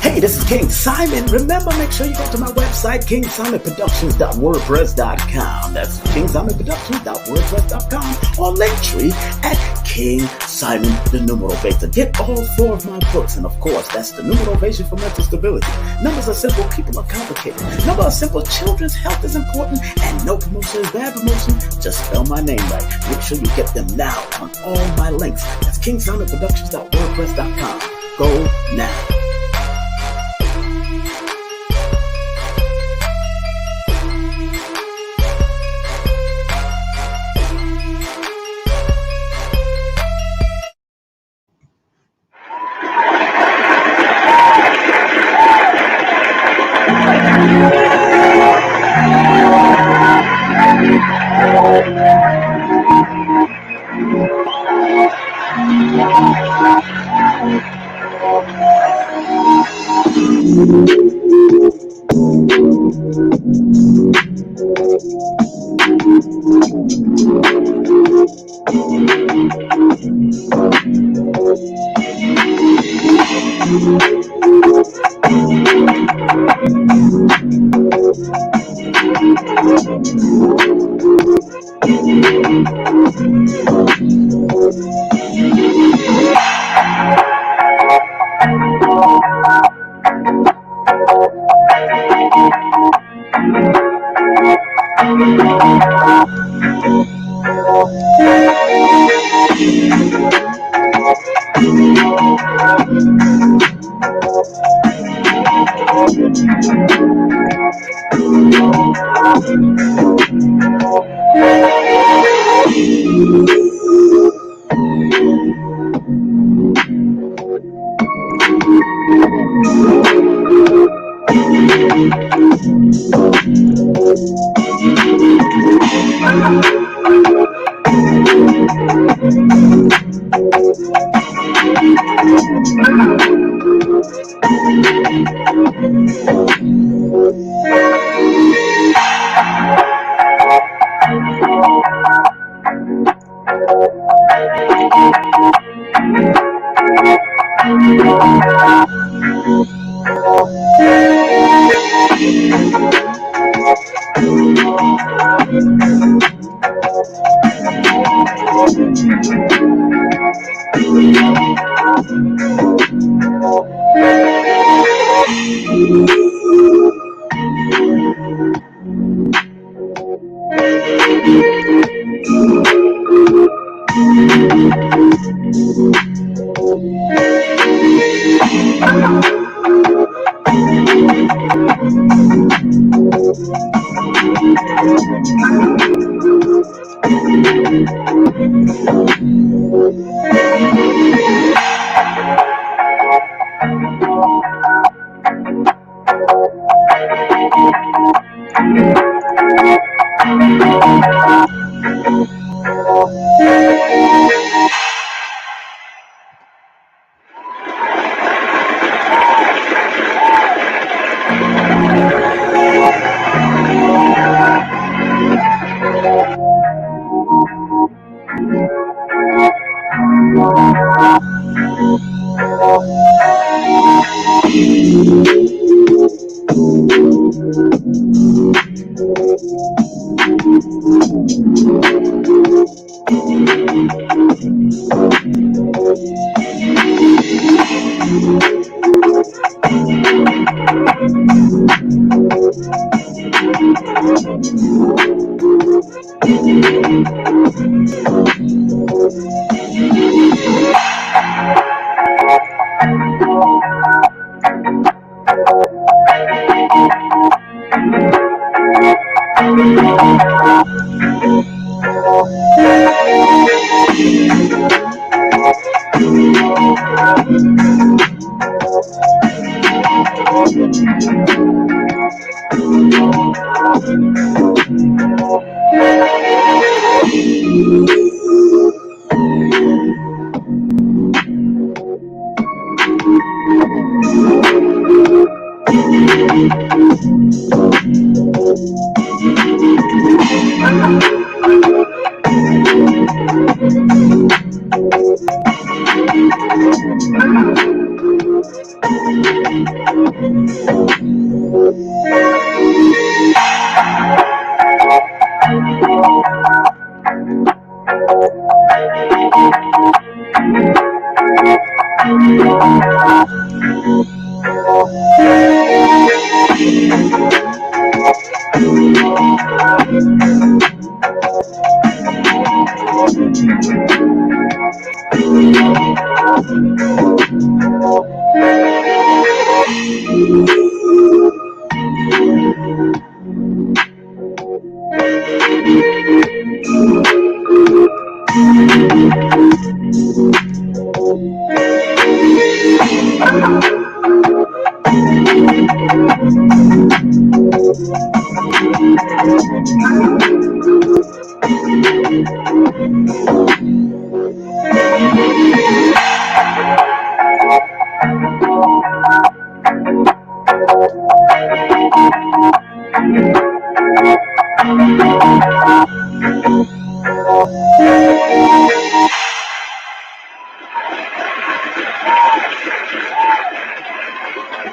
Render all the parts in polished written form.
Hey, this is King Simon. Remember, make sure you go to my website, kingsimonproductions.wordpress.com. That's kingsimonproductions.wordpress.com, or Linktree at King Simon the Numero Beta. Get all 4 of my books, and of course, that's the New Motivation for Mental Stability. Numbers are simple, people are complicated. Numbers are simple, children's health is important, and no promotion is bad promotion. Just spell my name right. Make sure you get them now on all my links. That's kingsimonproductions.wordpress.com. Go now.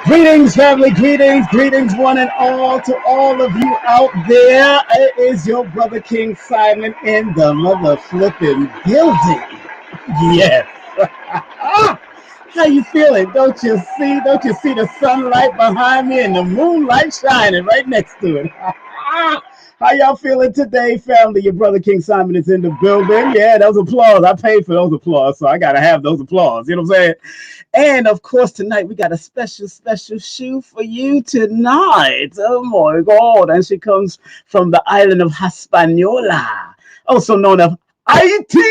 Greetings, family, greetings, one and all, to all of you out there. It is your brother King Simon in the mother flipping building. Yes. How you feeling? Don't you see the sunlight behind me and the moonlight shining right next to it? How y'all feeling today, family? Your brother King Simon is in the building. Yeah, those applause. I paid for those applause, so I gotta have those applause. You know what I'm saying? And of course, tonight we got a special shoe for you tonight. Oh my God. And she comes from the island of Hispaniola, also known as Haiti.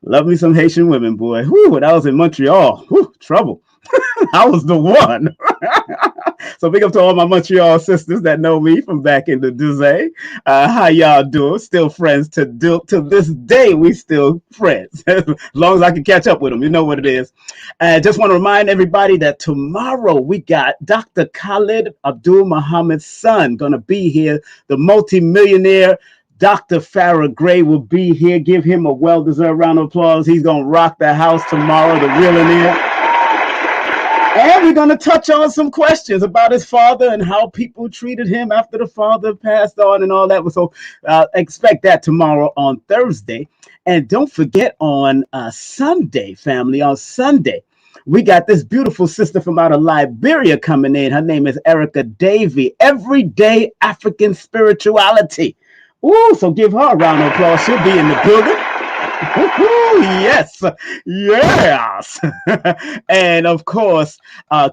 Love me some Haitian women, boy. Whew, when I was in Montreal, whew, trouble. I was the one. So big up to all my Montreal sisters that know me from back in the day. How y'all doing? Still friends to this day. We still friends. As long as I can catch up with them, you know what it is. Just want to remind everybody that tomorrow we got Dr. Khalid Abdul Muhammad's son gonna be here. The multimillionaire Dr. Farrah Gray will be here. Give him a well-deserved round of applause. He's gonna rock the house tomorrow. The real in here. And we're going to touch on some questions about his father and how people treated him after the father passed on and all that. So expect that tomorrow on Thursday. And don't forget on Sunday, family, on Sunday, we got this beautiful sister from out of Liberia coming in. Her name is Erica Davy. Everyday African Spirituality. Ooh, so give her a round of applause. She'll be in the building. Yes, yes. And of course,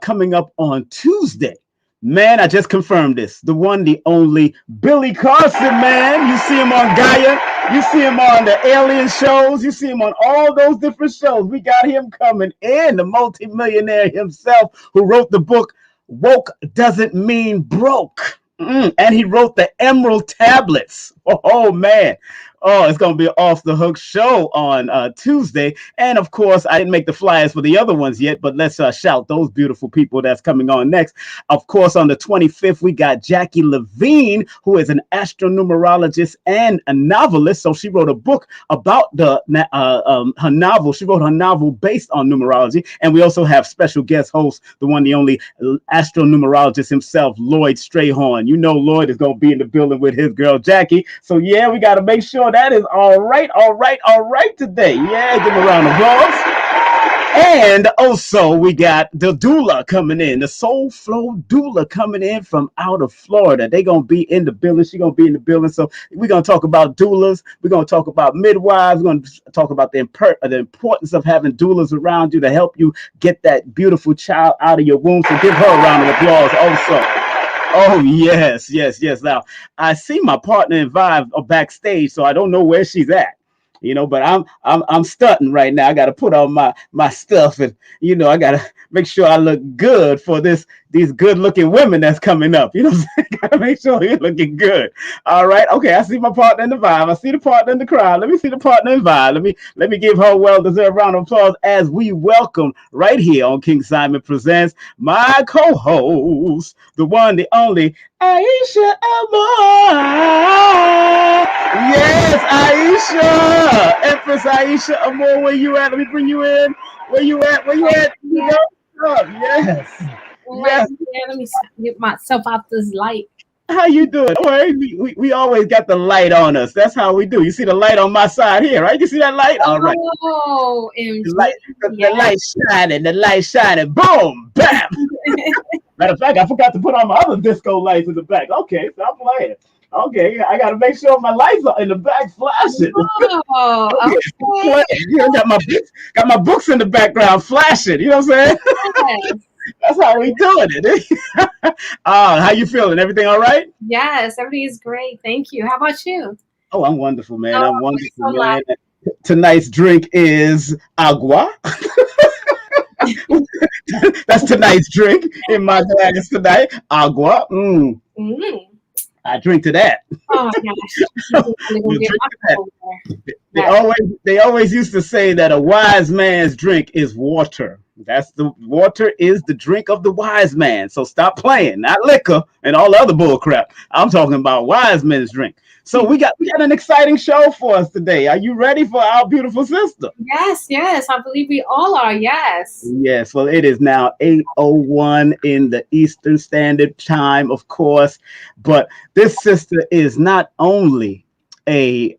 coming up on Tuesday, man, I just confirmed this. The one, the only Billy Carson, man. You see him on Gaia. You see him on the Alien shows. You see him on all those different shows. We got him coming in, the multimillionaire himself who wrote the book, Woke Doesn't Mean Broke. And he wrote the Emerald Tablets. Oh, man. Oh, it's going to be an off the hook show on Tuesday. And of course, I didn't make the flyers for the other ones yet, but let's shout those beautiful people that's coming on next. Of course, on the 25th, we got Jackie Levine, who is an astronumerologist and a novelist. So she wrote a book about her novel. She wrote her novel based on numerology. And we also have special guest host, the one, the only astronumerologist himself, Lloyd Strayhorn. You know Lloyd is going to be in the building with his girl, Jackie. So yeah, we got to make sure that is all right today. Yeah, give a round of applause. And also we got the doula coming in, the Soul Flow doula coming in from out of Florida. They're going to be in the building. She's going to be in the building. So we're going to talk about doulas. We're going to talk about midwives. We're going to talk about the importance of having doulas around you to help you get that beautiful child out of your womb. So give her a round of applause also. Oh, yes. Now, I see my partner in Vibe backstage, so I don't know where she's at. You know, but I'm stunting right now. I got to put on my stuff, and you know, I got to make sure I look good for these good looking women that's coming up. You know what I'm saying? Got to make sure you're looking good. All right. Okay. I see my partner in the Vibe. I see the partner in the crowd. Let me see the partner in Vibe. Let me give her a well-deserved round of applause as we welcome right here on King Simon Presents my co-host, the one, the only Aisha Amor. Yes, Aisha. Empress Aisha Amor, where you at? Let me bring you in. Where you at? You know? me get myself out this light. How you doing? Don't worry, we always got the light on us. That's how we do. You see the light on my side here, right? You see that light? All right. Oh, The MG. light, the light shining, the light shining. Boom, bam. Matter of fact, I forgot to put on my other disco lights in the back. Okay, stop playing. Okay, I got to make sure my lights are in the back flashing. Oh, Okay, stop okay. playing. You know, got my books in the background flashing. You know what I'm saying? Yes. That's how we doing it. How you feeling? Everything all right? Yes, everything is great. Thank you. How about you? Oh, I'm wonderful, man. Oh, I'm it's wonderful, so loud. man. Tonight's drink is agua. That's tonight's drink in my glass tonight. Agua. Mm. I drink to that. Oh my gosh. I'm gonna You get drink my to that. cup over there. They Yes. always they always used to say that a wise man's drink is water. That's the water is the drink of the wise man. So stop playing, not liquor and all the other bull crap. I'm talking about wise men's drink. So we got an exciting show for us today. Are you ready for our beautiful sister? Yes, yes. I believe we all are. Yes. Yes, well, it is now 8:01 in the Eastern Standard Time, of course. But this sister is not only a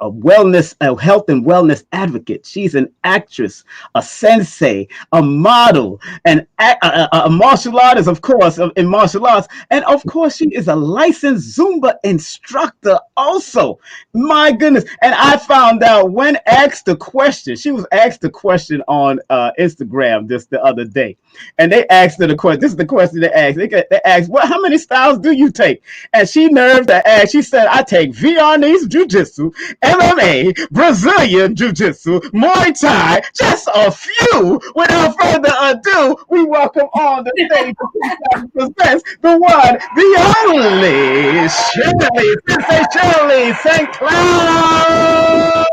wellness, a health and wellness advocate. She's an actress, a sensei, a model, a martial artist, of course, in martial arts, and of course, she is a licensed Zumba instructor. Also, my goodness! And I found out when asked the question, she was asked the question on Instagram just the other day, and they asked her the question. This is the question they asked. They asked, "Well, how many styles do you take?" And she nerved to ask. She said, "I take Viennese Jiu-Jitsu, MMA, Brazilian Jiu-Jitsu, Muay Thai, just a few." Without further ado, we welcome on the stage to present the one, the only Shirley, Sensei Shirley St. Cloud.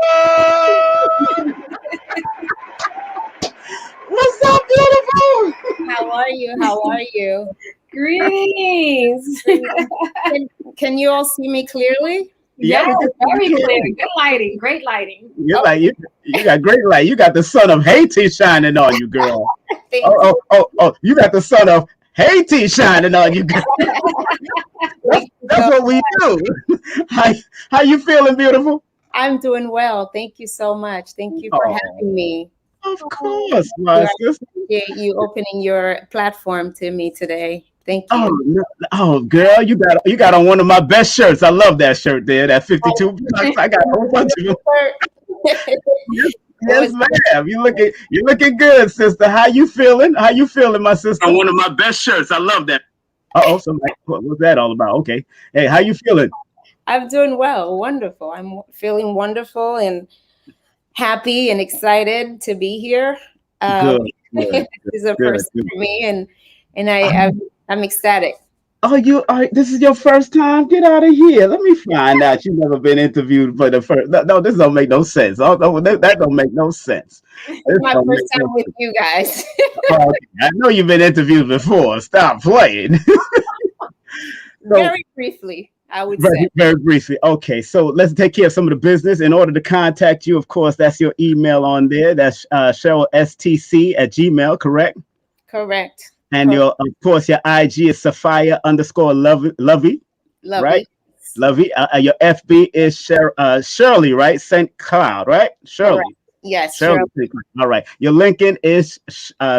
What's up, beautiful? How are you? How are you? Greetings. Can you all see me clearly? Yeah, Yes, we can very see clear. you. Good lighting. Great lighting. You're like you got great light. You got the sun of Haiti shining on you, girl. Thank Oh! You got the sun of Haiti shining on you, girl. That's, you. that's what we do. How you feeling, beautiful? I'm doing well. Thank you so much. Thank you for Oh, having me. of course, You my sister. appreciate you opening your platform to me today. Thank Oh, you. no. Oh, girl, you got on one of my best shirts. I love that shirt there. That 52 bucks. I got a whole bunch of them. Yes, ma'am. You looking good, sister. How you feeling? How you feeling, my sister? On one of my best shirts. I love that. Somebody, what's that all about? Okay. Hey, how you feeling? I'm doing well. Wonderful. I'm feeling wonderful and happy and excited to be here. Good, This good, is a good, first good. for me, and I'm ecstatic. Oh, you are. This is your first time. Get out of here. Let me find out. You've never been interviewed for the first. No, this don't make no sense. Oh, no, that don't make no sense. This My don't first make time no with sense. you guys. Oh, okay. I know you've been interviewed before. Stop playing. So, Very briefly, I would very, say. very briefly. Okay, so let's take care of some of the business. In order to contact you, of course, that's your email on there. That's CherylSTC@gmail, correct? Correct. And Correct. of course, your IG is Sophia_Lovey, right? Lovely. Lovey. Your FB is Shirley, right? St. Cloud, right? Correct. Shirley. Yes, Shirley sure. St. Cloud. All right. Your LinkedIn is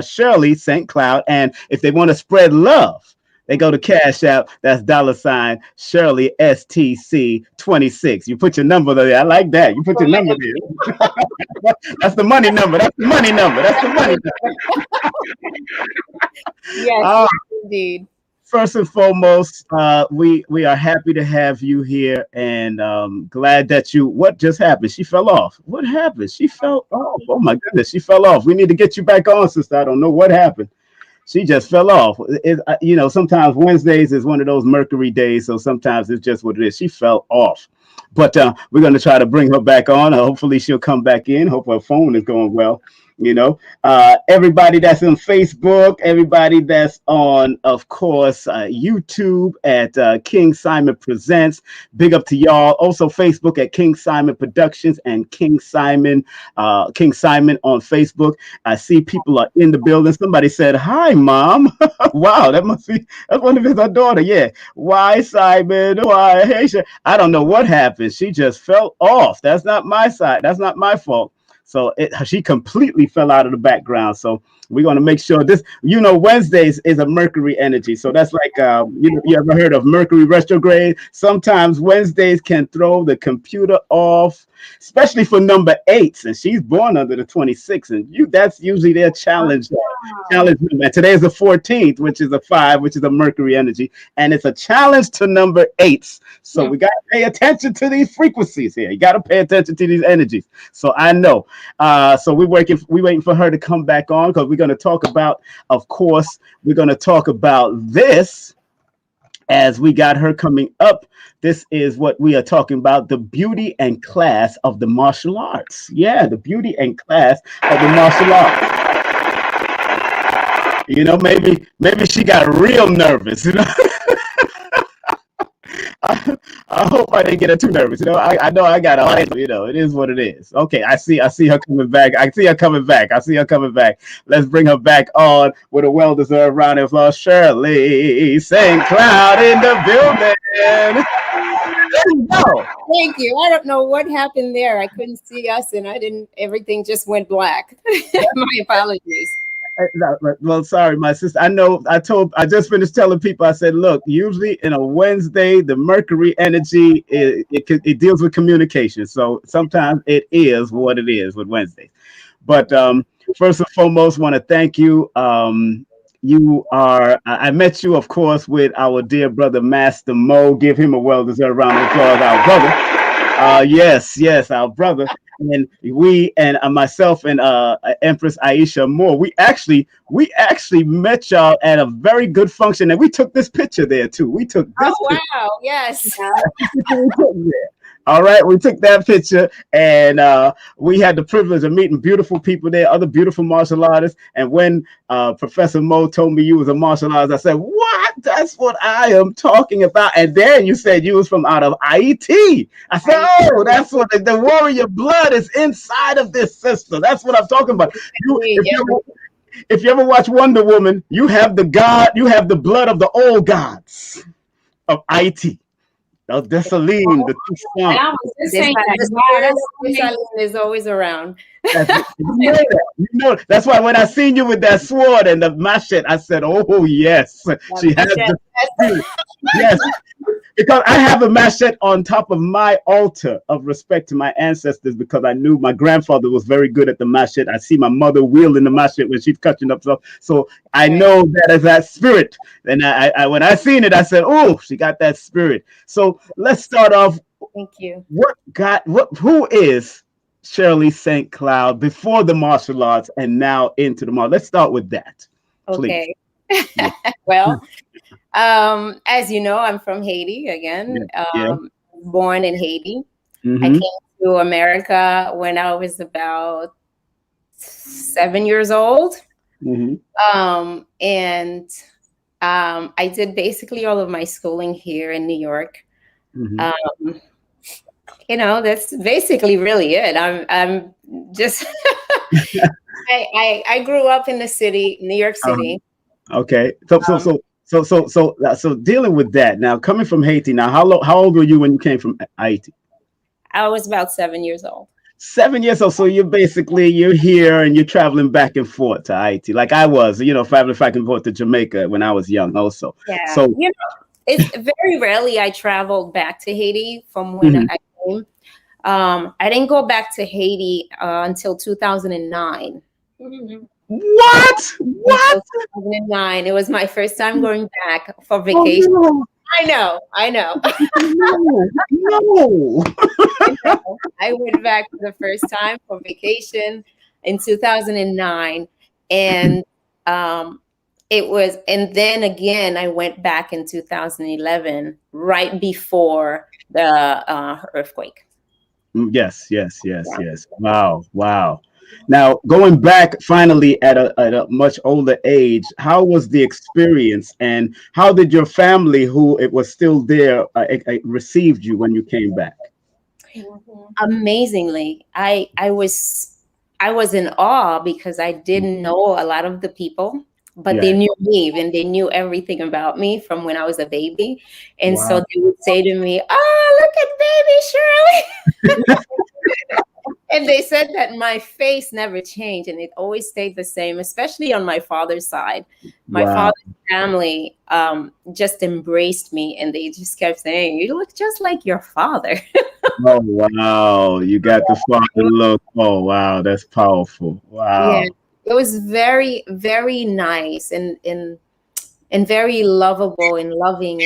Shirley St. Cloud. And if they want to spread love, they go to Cash App. That's $ Shirley STC 26. You put your number there. I like that. You put your number there. That's the money number. That's the money number. That's the money number. Yes, Uh, indeed. First and foremost, we are happy to have you here, and glad that you. What just happened? She fell off. What happened? She fell off. Oh my goodness, she fell off. We need to get you back on, sister. I don't know what happened. She just fell off. Sometimes Wednesdays is one of those Mercury days, so sometimes it's just what it is. She fell off, but we're going to try to bring her back on. Hopefully, she'll come back in. Hope her phone is going well. Everybody that's on Facebook, everybody that's on, of course, YouTube at King Simon Presents. Big up to y'all. Also, Facebook at King Simon Productions and King Simon on Facebook. I see people are in the building. Somebody said, "Hi, Mom." Wow, that's one of his our daughter. Yeah. Why, Simon? Why? Hey, I don't know what happened. She just fell off. That's not my side. That's not my fault. So she completely fell out of the background. So we're going to make sure this, Wednesdays is a Mercury energy. So that's like, you ever heard of Mercury retrograde? Sometimes Wednesdays can throw the computer off, especially for number 8s. And she's born under the 26th. And that's usually their challenge. Challenge. And today is the 14th, which is a 5, which is a Mercury energy. And it's a challenge to number 8s. So we got to pay attention to these frequencies here. You got to pay attention to these energies. So I know. So we're waiting for her to come back on, because we're going to talk about, of course, we're going to talk about this as we got her coming up. This is what we are talking about, the beauty and class of the martial arts. Yeah, the beauty and class of the martial arts. Maybe she got real nervous, I hope I didn't get her too nervous. I know I got a, it is what it is. Okay, I see her coming back. I see her coming back. Let's bring her back on with a well-deserved round of applause. Sherly St. Cloud in the building. There you go. Thank you. I don't know what happened there. I couldn't see us, and everything just went black. My apologies. Well, sorry, my sister. I know. I just finished telling people. I said, look, usually in a Wednesday, the Mercury energy it deals with communication. So sometimes it is what it is with Wednesdays. But first and foremost, want to thank you. I met you, of course, with our dear brother Master Mo. Give him a well-deserved round of applause, our brother. Yes, our brother. And myself and Empress Aisha Moore, we actually met y'all at a very good function, and we took this picture there too. We took this. Oh wow! Yes. All right, we took that picture, and we had the privilege of meeting beautiful people there, other beautiful martial artists. And when Professor Mo told me you was a martial artist, I said, "What? That's what I am talking about." And then you said you was from out of IET. I said, "Oh, that's what the warrior blood is inside of this sister. That's what I'm talking about." If you ever watch Wonder Woman, you have the blood of the old gods of IET. Oh, Dessalines, the two swamps. Dessalines is always around. That's why when I seen you with that sword and the machete, I said, "Oh yes, she has the spirit." Yes, because I have a machete on top of my altar of respect to my ancestors, because I knew my grandfather was very good at the machete. I see my mother wielding the machete when she's cutting up stuff, so I know that is that spirit. And I when I seen it, I said, "Oh, she got that spirit." So let's start off. Thank you. Who is Sherly St. Cloud before the martial arts and now into the martial? Let's start with that. Please. Okay. Well, as you know, I'm from Haiti again. Born in Haiti. I came to America when I was about 7 years old. And I did basically all of my schooling here in New York. That's basically really it. I'm just I grew up in the city, New York City. Okay. So dealing with that now, coming from Haiti. Now, how old were you when you came from Haiti? I was about 7 years old. 7 years old. So you're here and you're traveling back and forth to Haiti, like I was. Traveling back and forth to Jamaica when I was young, also. Yeah. So it's very rarely I traveled back to Haiti from when I came. I didn't go back to Haiti until 2009. What? 2009. It was my first time going back for vacation. Oh, no. I know. No. I went back for the first time for vacation in 2009, and and then again I went back in 2011, right before the earthquake. Yes. Wow. Now, going back finally at a much older age, how was the experience, and how did your family, who it was still there, received you when you came back? Amazingly, I was in awe because I didn't know a lot of the people, but they Yeah. knew me and they knew everything about me from when I was a baby. And so Wow. they would say to me, "Oh, look at baby Shirley." And they said that my face never changed and it always stayed the same, especially on my father's side. My Wow. father's family just embraced me and they just kept saying, "You look just like your father." Oh, wow. You got the father look. Oh, wow. That's powerful. Yeah, Wow. it was very, very nice and very lovable and loving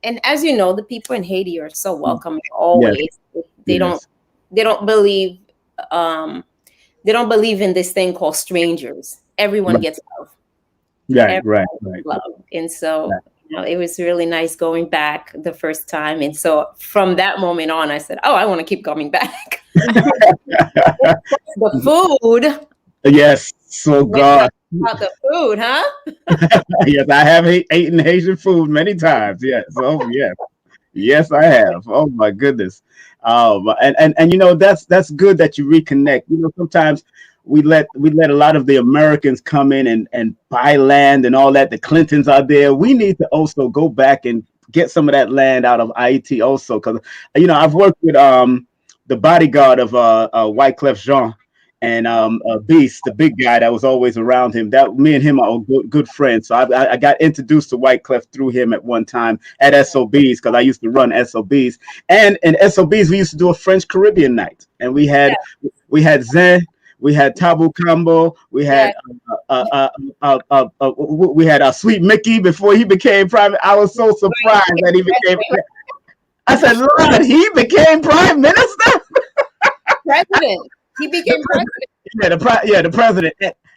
and as you know, the people in Haiti are so welcoming Yes. always. They don't Yes. they don't believe um they don't believe in this thing called strangers. Everyone Right. gets love. Right. Right. Everyone Right. gets love. And so, it was really nice going back the first time. And so from that moment on, I said, "Oh, I want to keep coming back." The food. Yes. So Let's God. talk about the food, huh? Yes, I have eaten Haitian food many times. Yes. Oh, yes. Yes, I have. Oh my goodness. And that's good that you reconnect. Sometimes we let a lot of the Americans come in and buy land and all that. The Clintons are there. We need to also go back and get some of that land out of Haiti also, because I've worked with the bodyguard of Wyclef Jean and Beast, the big guy that was always around him. That me and him are good friends. So I got introduced to Wyclef through him at one time at SOBs, because I used to run SOBs. And in SOBs we used to do a French Caribbean night, and we had Zen, we had Tabu Combo, we had Yeah. we had Sweet Mickey before he became private. I was so surprised that he became. I said, Lord, he became prime minister. President. He became president. The president,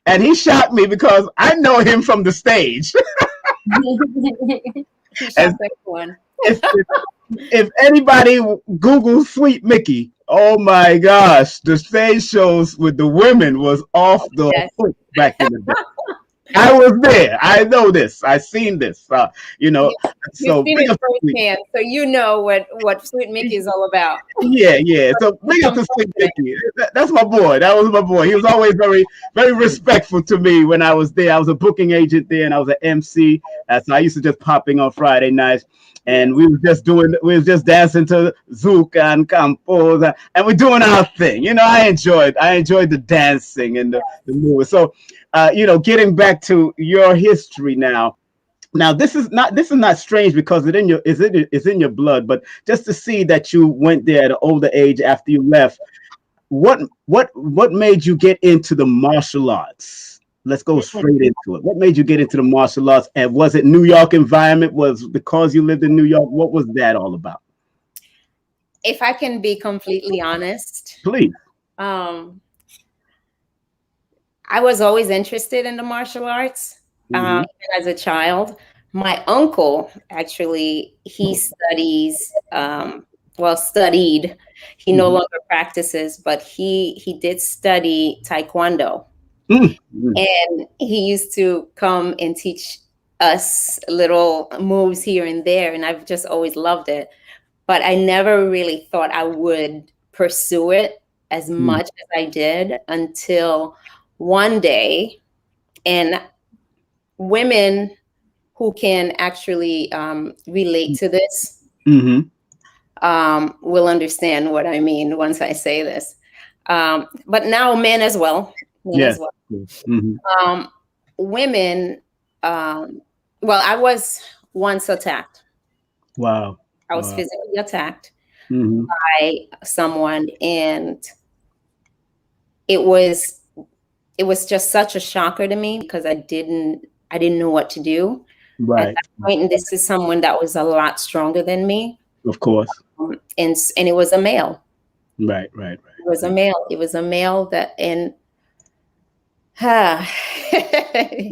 and he shocked me because I know him from the stage. He And shocked everyone. if anybody Google Sweet Mickey, oh my gosh, the stage shows with the women was off the Yes. hook back in the day. I was there. I know this. I seen this. You've So seen big it up to Sweet. firsthand, so you know what Sweet Mickey is all about. Yeah, yeah. So big up Become to Sweet president. Mickey. That's my boy. That was my boy. He was always very, very respectful to me when I was there. I was a booking agent there, and I was an MC. So I used to just pop in on Friday nights, and Yes. we was just dancing to Zouk and Campos, and we're doing our thing. I enjoyed the dancing and the movement. So, getting back to your history now. Now this is not strange because it's in your blood, but just to see that you went there at an older age after you left, what made you get into the martial arts? Let's go straight into it. What made you get into the martial arts, and was it New York environment? Was because you lived in New York? What was that all about? If I can be completely honest, Please. um, I was always interested in the martial arts. Hmm. Even as a child, my uncle actually he studied. He no Hmm. longer practices, but he did study taekwondo, Hmm. and he used to come and teach us little moves here and there, and I've just always loved it. But I never really thought I would pursue it as much as I did until one day, and women who can actually relate to this Hmm. will understand what I mean once I say this. But now men as well, men Yes. as well. Hmm. Um, women, well, I was once attacked. Wow. I was Wow. physically attacked Hmm. by someone, and it was it was just such a shocker to me because I didn't know what to do at Right. that point. And this is someone that was a lot stronger than me. Of course. And it was a male. Right. Right. It was a Right. male. It was a male that and ah,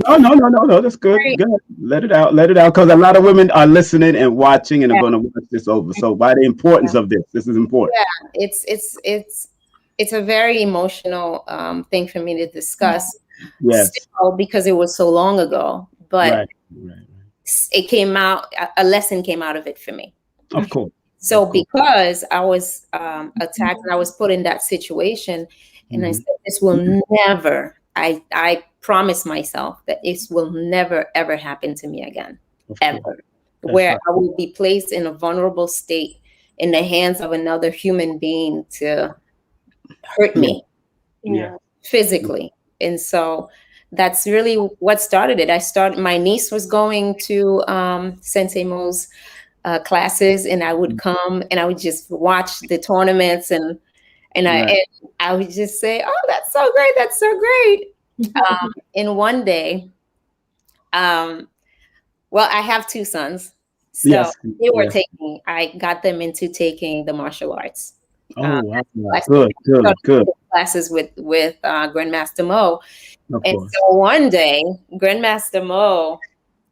No, no, no, no, no. That's good. very- Good. Let it out. Let it out. Because a lot of women are listening and watching and are yeah, going to watch this over. So, by the importance of this is important. yeah, it's it's a very emotional thing for me to discuss. Yes. Still, because it was so long ago, but right. it came out. A lesson came out of it for me. Of course. So because I was attacked and I was put in that situation, and I said, this will never, I promise myself that this will never, ever happen to me again, ever. Where I will be placed in a vulnerable state in the hands of another human being to hurt me physically. And so that's really what started it. My niece was going to Sensei Mo's classes, and I would come and I would just watch the tournaments, and I would just say, oh, that's so great, that's so great. And one day, well, I have two sons, so they were I got them into taking the martial arts. Wow. Good. Classes with Grandmaster Mo. And so one day, Grandmaster Mo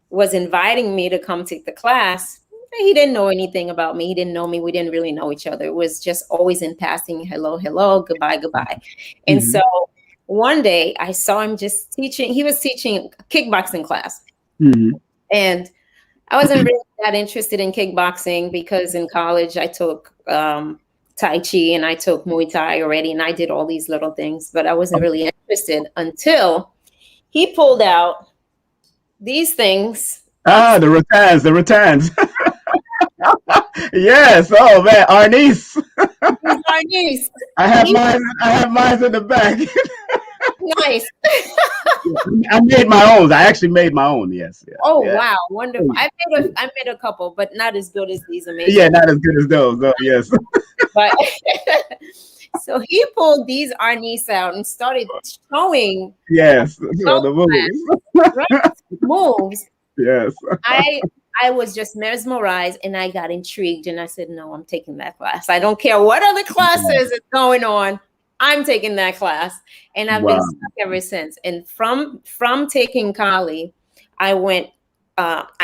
was inviting me to come take the class. He didn't know anything about me. He didn't know me. We didn't really know each other. It was just always in passing. Hello, hello, goodbye, goodbye. And so one day I saw him just teaching. He was teaching a kickboxing class. And I wasn't really that interested in kickboxing because in college I took Tai Chi and I took Muay Thai already. And I did all these little things, but I wasn't really interested until he pulled out these things. The rattans. Yes. Oh man, Arnice. Arnice. I have mine in the back. Nice. I made my own. I actually made my own. Yes. Yeah, wow, wonderful. I made a couple, but not as good as these amazing. Yeah, not as good as those. Oh, yes. But so he pulled these Arnice out and started showing. Yes, the moves. Right, moves. Yes. I was just mesmerized and I got intrigued and I said, no, I'm taking that class. I don't care what other classes is going on. I'm taking that class. And I've been stuck ever since. And from taking Kali, I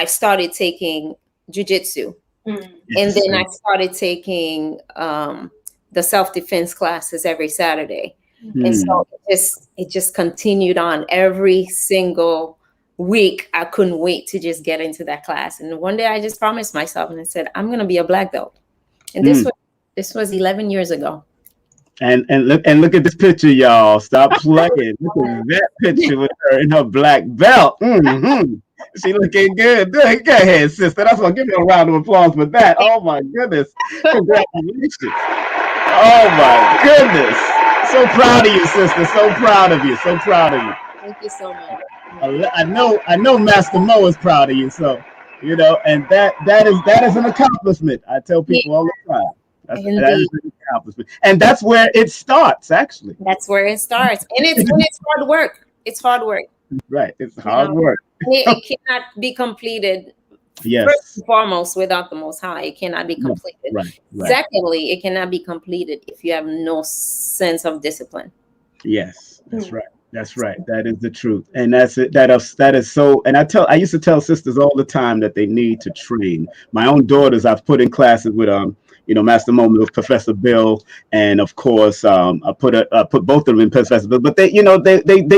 started taking jujitsu. And then I started taking the self-defense classes every Saturday. And so it just continued on every single week. I couldn't wait to just get into that class. And one day I just promised myself and I said, I'm going to be a black belt. And this was 11 years ago. And look at this picture, y'all. Stop playing. Look at that picture with her in her black belt. She looking good. Go ahead, sister. That's what. Give me a round of applause for that. Oh my goodness! Congratulations. Oh my goodness. So proud of you, sister. So proud of you. So proud of you. Thank you so much. I know Master Mo is proud of you. So and that is an accomplishment. I tell people all the time. That is an accomplishment. And that's where it starts, actually. That's where it starts. And it's hard work. It's hard work. Right. It's hard work. It cannot be completed. Yes. First and foremost, without the Most High, it cannot be completed. Right. Secondly, it cannot be completed if you have no sense of discipline. Yes, that's right. That's right. That is the truth. And that's it. That is so. And I used to tell sisters all the time that they need to train. My own daughters, I've put in classes with Master Moment with Professor Bill, and of course, I put both of them in Professor Bill. But they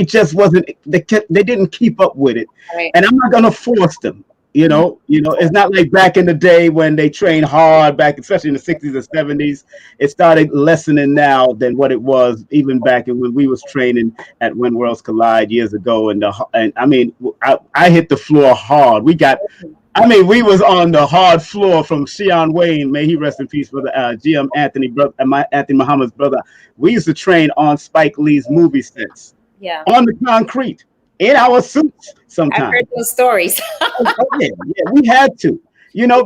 just wasn't. They didn't keep up with it, right. And I'm not gonna force them. It's not like back in the day when they trained hard, especially in the 60s and 70s. It started lessening now than what it was even back when we was training at When Worlds Collide years ago. And I mean, I hit the floor hard. We was on the hard floor from Shion Wayne, may he rest in peace, brother, GM Anthony, brother, Anthony Muhammad's brother. We used to train on Spike Lee's movie sets, on the concrete, in our suits sometimes. I've heard those stories. Yeah, we had to,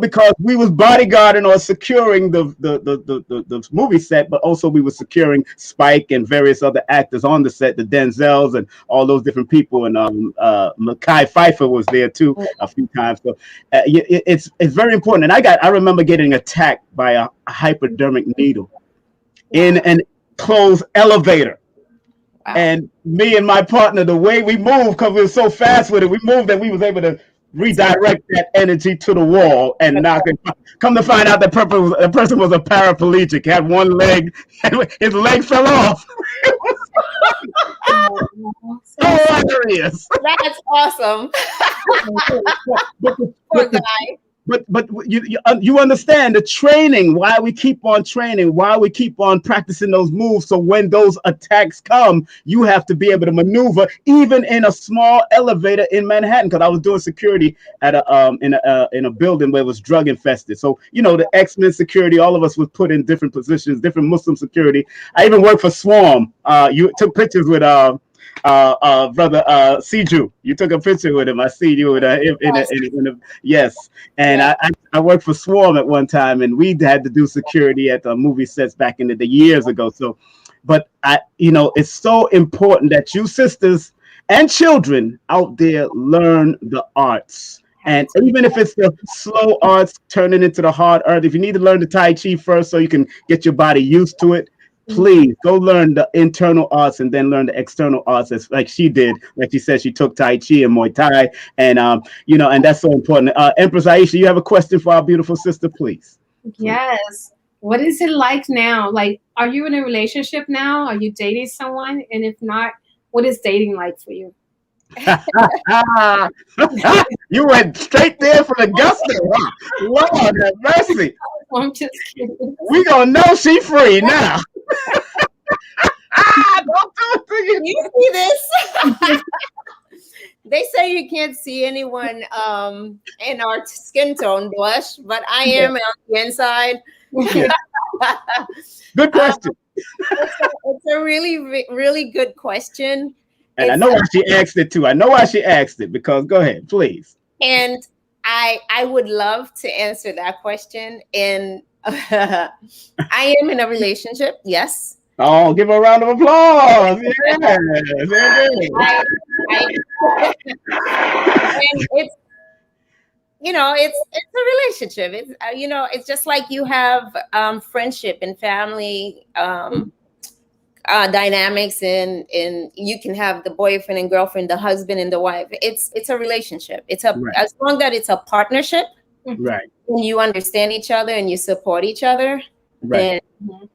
because we was bodyguarding or securing the movie set, but also we were securing Spike and various other actors on the set, the Denzels and all those different people. And Mekhi Phifer was there too a few times. So it's very important. And I remember getting attacked by a hypodermic needle in an closed elevator. Wow. And me and my partner, the way we moved, because we were so fast with it, we moved and we was able to redirect that energy to the wall and knock it. Come to find out, the person was a paraplegic, had one leg, and his leg fell off. Hilarious. That's awesome. Poor guy. But you understand the training, why we keep on training, why we keep on practicing those moves. So when those attacks come, you have to be able to maneuver even in a small elevator in Manhattan. Because I was doing security at in a building where it was drug infested. So the X-Men security, all of us was put in different positions, different Muslim security. I even worked for Swarm. You took pictures with brother Siju. You took a picture with him. I see you in a yes. And I worked for Swarm at one time, and we had to do security at the movie sets back in the years ago. So, but it's so important that you sisters and children out there learn the arts. And even if it's the slow arts turning into the hard art, if you need to learn the Tai Chi first so you can get your body used to it, please go learn the internal arts and then learn the external arts, as like she did. Like she said, she took Tai Chi and Muay Thai, and and that's so important. Empress Aisha, you have a question for our beautiful sister, please? Yes. What is it like now? Like, are you in a relationship now? Are you dating someone? And if not, what is dating like for you? You went straight there for the gusto. Lord have mercy. I'm just kidding. We gonna know she free now. Don't do it to you. You see this? They say you can't see anyone in our skin tone blush, but I am on the inside. Good question. It's a really, really good question. And I know why she asked it too. I know why she asked it, because go ahead, please. And I would love to answer that question. And I am in a relationship, yes. Oh, give her a round of applause. Yes. And it's a relationship. It's it's just like you have friendship and family dynamics, and you can have the boyfriend and girlfriend, the husband and the wife. It's a relationship. It's as long as it's a partnership, right? And you understand each other and you support each other, right? Then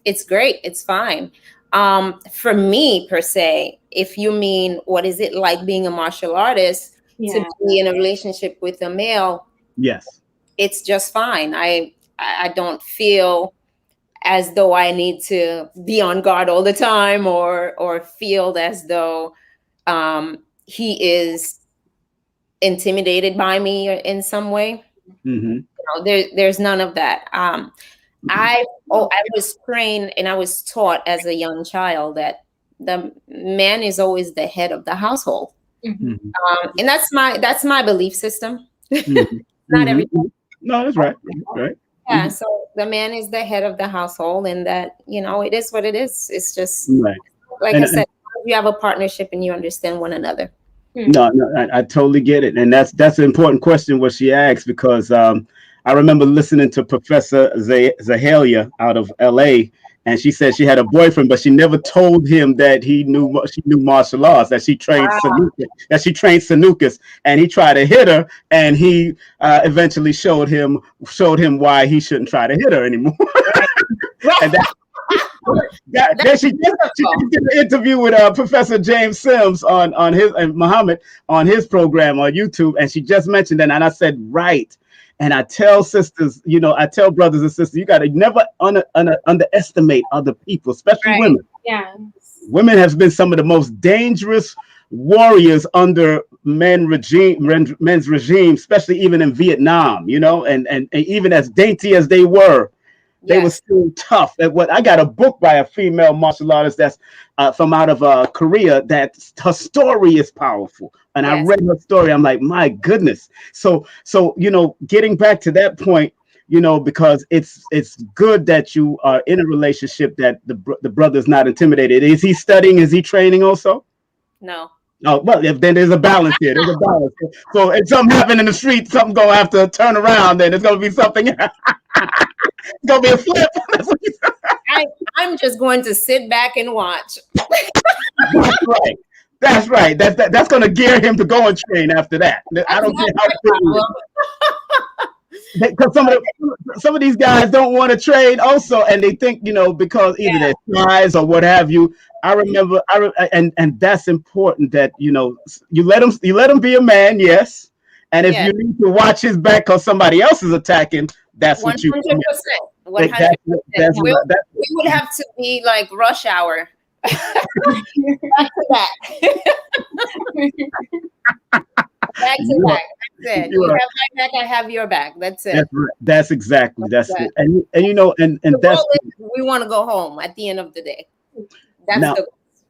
it's great. It's fine. For me, per se, if you mean what is it like being a martial artist to be in a relationship with a male? Yes, it's just fine. I don't feel as though I need to be on guard all the time, or feel as though he is intimidated by me in some way. There's none of that. I was trained and I was taught as a young child that the man is always the head of the household, and that's my belief system. Not everything. No, that's right. Right. Yeah. So the man is the head of the household, and that it is what it is. It's just like I said, you have a partnership and you understand one another. No, I totally get it, and that's an important question what she asked, because I remember listening to Professor Zahalia out of LA, and she said she had a boyfriend, but she never told him that she knew martial arts, that she trained Sanukas, and he tried to hit her, and he eventually showed him why he shouldn't try to hit her anymore. And she did an interview with Professor James Sims on his and Muhammad on his program on YouTube, and she just mentioned that, and I said, right. And I tell sisters, I tell brothers and sisters, you got to never underestimate other people, especially women. Yeah, women have been some of the most dangerous warriors under men's regime, especially even in Vietnam. And even as dainty as they were. They were still tough. I got a book by a female martial artist that's from out of Korea, that her story is powerful. And I read her story. I'm like, my goodness. So getting back to that point, because it's good that you are in a relationship that the brother's not intimidated. Is he studying? Is he training also? No. Oh, well, then there's a balance here. There's a balance. So if something happened in the street, something's going to have to turn around. Then it's going to be something. It's going to be a flip. I'm just going to sit back and watch. Right. That's right. That's going to gear him to go and train after that. I don't care how fit because some of these guys don't want to trade also, and they think because either their size or what have you. I remember, and that's important that you let him be a man, yes, and if you need to watch his back because somebody else is attacking, that's what you 100%. 100%. We would have to be like rush hour. Back to back. Back to back. That's it. You have my back, I have your back. That's it. That's right. That's exactly. That's it. And that's we want to go home at the end of the day. That's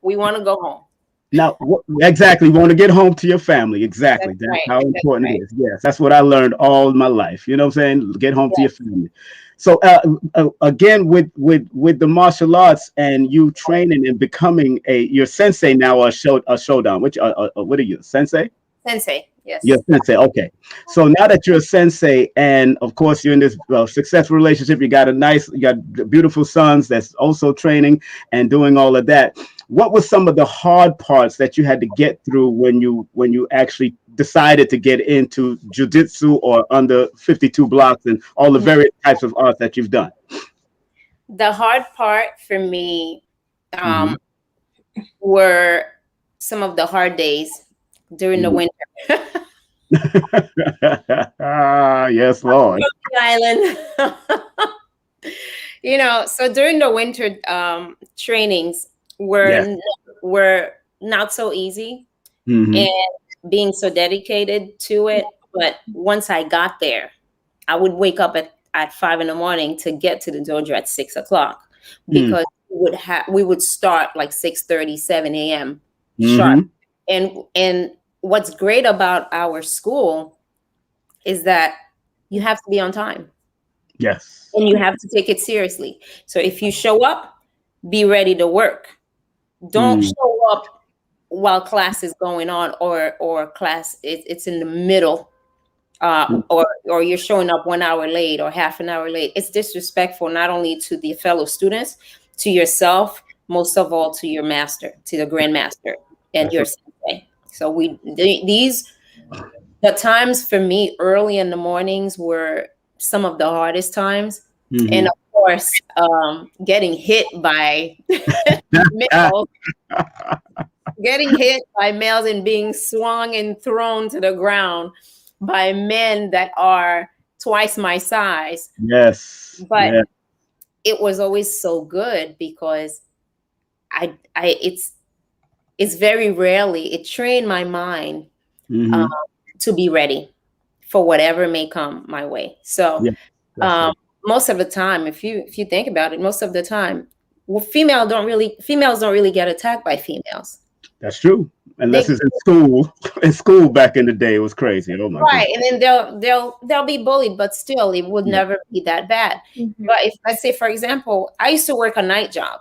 we want to go home. Now, exactly. You want to get home to your family. Exactly. That's right. How important it is. Yes, that's what I learned all my life. You know what I'm saying? Get home to your family. So again, with the martial arts and you training and becoming your sensei now, a showdown. What are you, sensei? Sensei. Yes. You're a sensei. Okay. So now that you're a sensei, and of course you're in this successful relationship, you got beautiful sons that's also training and doing all of that. What were some of the hard parts that you had to get through when you actually decided to get into jiu-jitsu or under 52 blocks and all the various types of arts that you've done? The hard part for me were some of the hard days during the winter. Yes, Lord. Island. So during the winter trainings were not so easy and being so dedicated to it. But once I got there, I would wake up at 5 a.m. to get to the dojo at 6 o'clock because we would start like 6:30, 7 a.m. sharp. And what's great about our school is that you have to be on time. Yes. And you have to take it seriously. So if you show up, be ready to work. Don't show up while class is going on or class it's in the middle or you're showing up 1 hour late or half an hour late. It's disrespectful not only to the fellow students, to yourself, most of all to your master, to the grandmaster and your sensei. So the times for me early in the mornings were some of the hardest times. And of course, getting hit by males, and being swung and thrown to the ground by men that are twice my size. Yes. But it was always so good because it's very rarely, it trained my mind to be ready for whatever may come my way. So most of the time, if you think about it, most of the time, females don't really get attacked by females. That's true. Unless it's in school. In school back in the day, it was crazy. Oh my goodness. And then they'll be bullied, but still it would never be that bad. But if let's say, for example, I used to work a night job.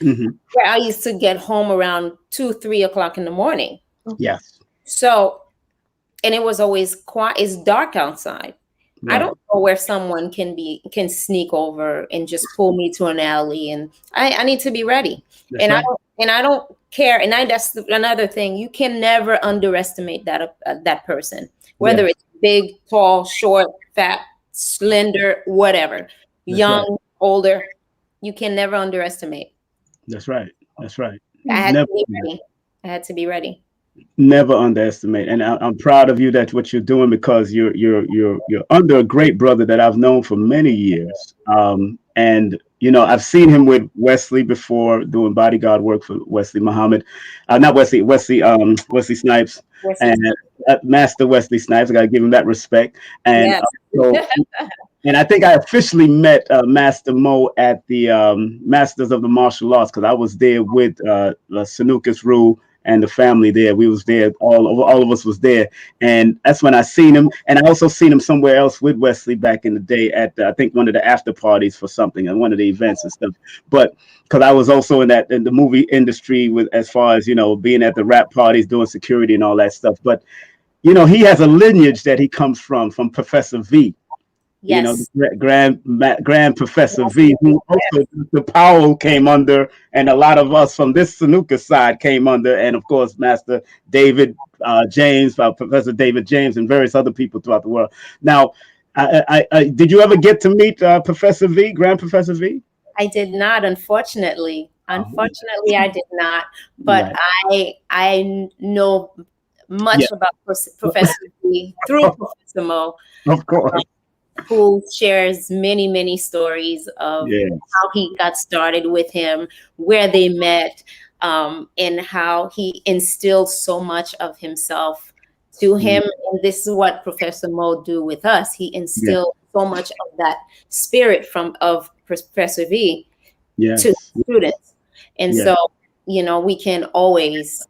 Where I used to get home around 2-3 o'clock in the morning. Yes. So, and it was always quiet. It's dark outside. Right. I don't know where someone can sneak over and just pull me to an alley, and I need to be ready. That's and right. I don't care. And that's another thing. You can never underestimate that person, whether it's big, tall, short, fat, slender, whatever, young, older. You can never underestimate. That's right. That's right. I had to be ready. Never underestimate. And I'm proud of you that what you're doing, because you're under a great brother that I've known for many years. And I've seen him with Wesley before doing bodyguard work for Wesley Muhammad. Not Wesley Snipes. And Master Wesley Snipes. I got to give him that respect. And and I think I officially met Master Mo at the Masters of the Martial Arts, because I was there with Sanukas Rue and the family there. We was there, all of us was there, and that's when I seen him. And I also seen him somewhere else with Wesley back in the day at I think one of the after parties for something and one of the events and stuff. But because I was also in the movie industry with, as far as being at the rap parties, doing security and all that stuff. But he has a lineage that he comes from Professor V. You know, Yes. Grand Professor V, who also the Powell came under, and a lot of us from this Sanuka side came under, and of course, Master David James, Professor David James, and various other people throughout the world. Now, did you ever get to meet Professor V, Grand Professor V? I did not, unfortunately. Oh, Unfortunately, I did not. But right. I know Yeah, much about Professor B through Professor Mo, of course. who shares many, many stories of Yeah. how he got started with him, where they met, and how he instilled so much of himself to him. And this is what Professor Mo do with us. He Yeah. instilled so much of that spirit of Professor V to Yes. students. And Yeah. so, we can always,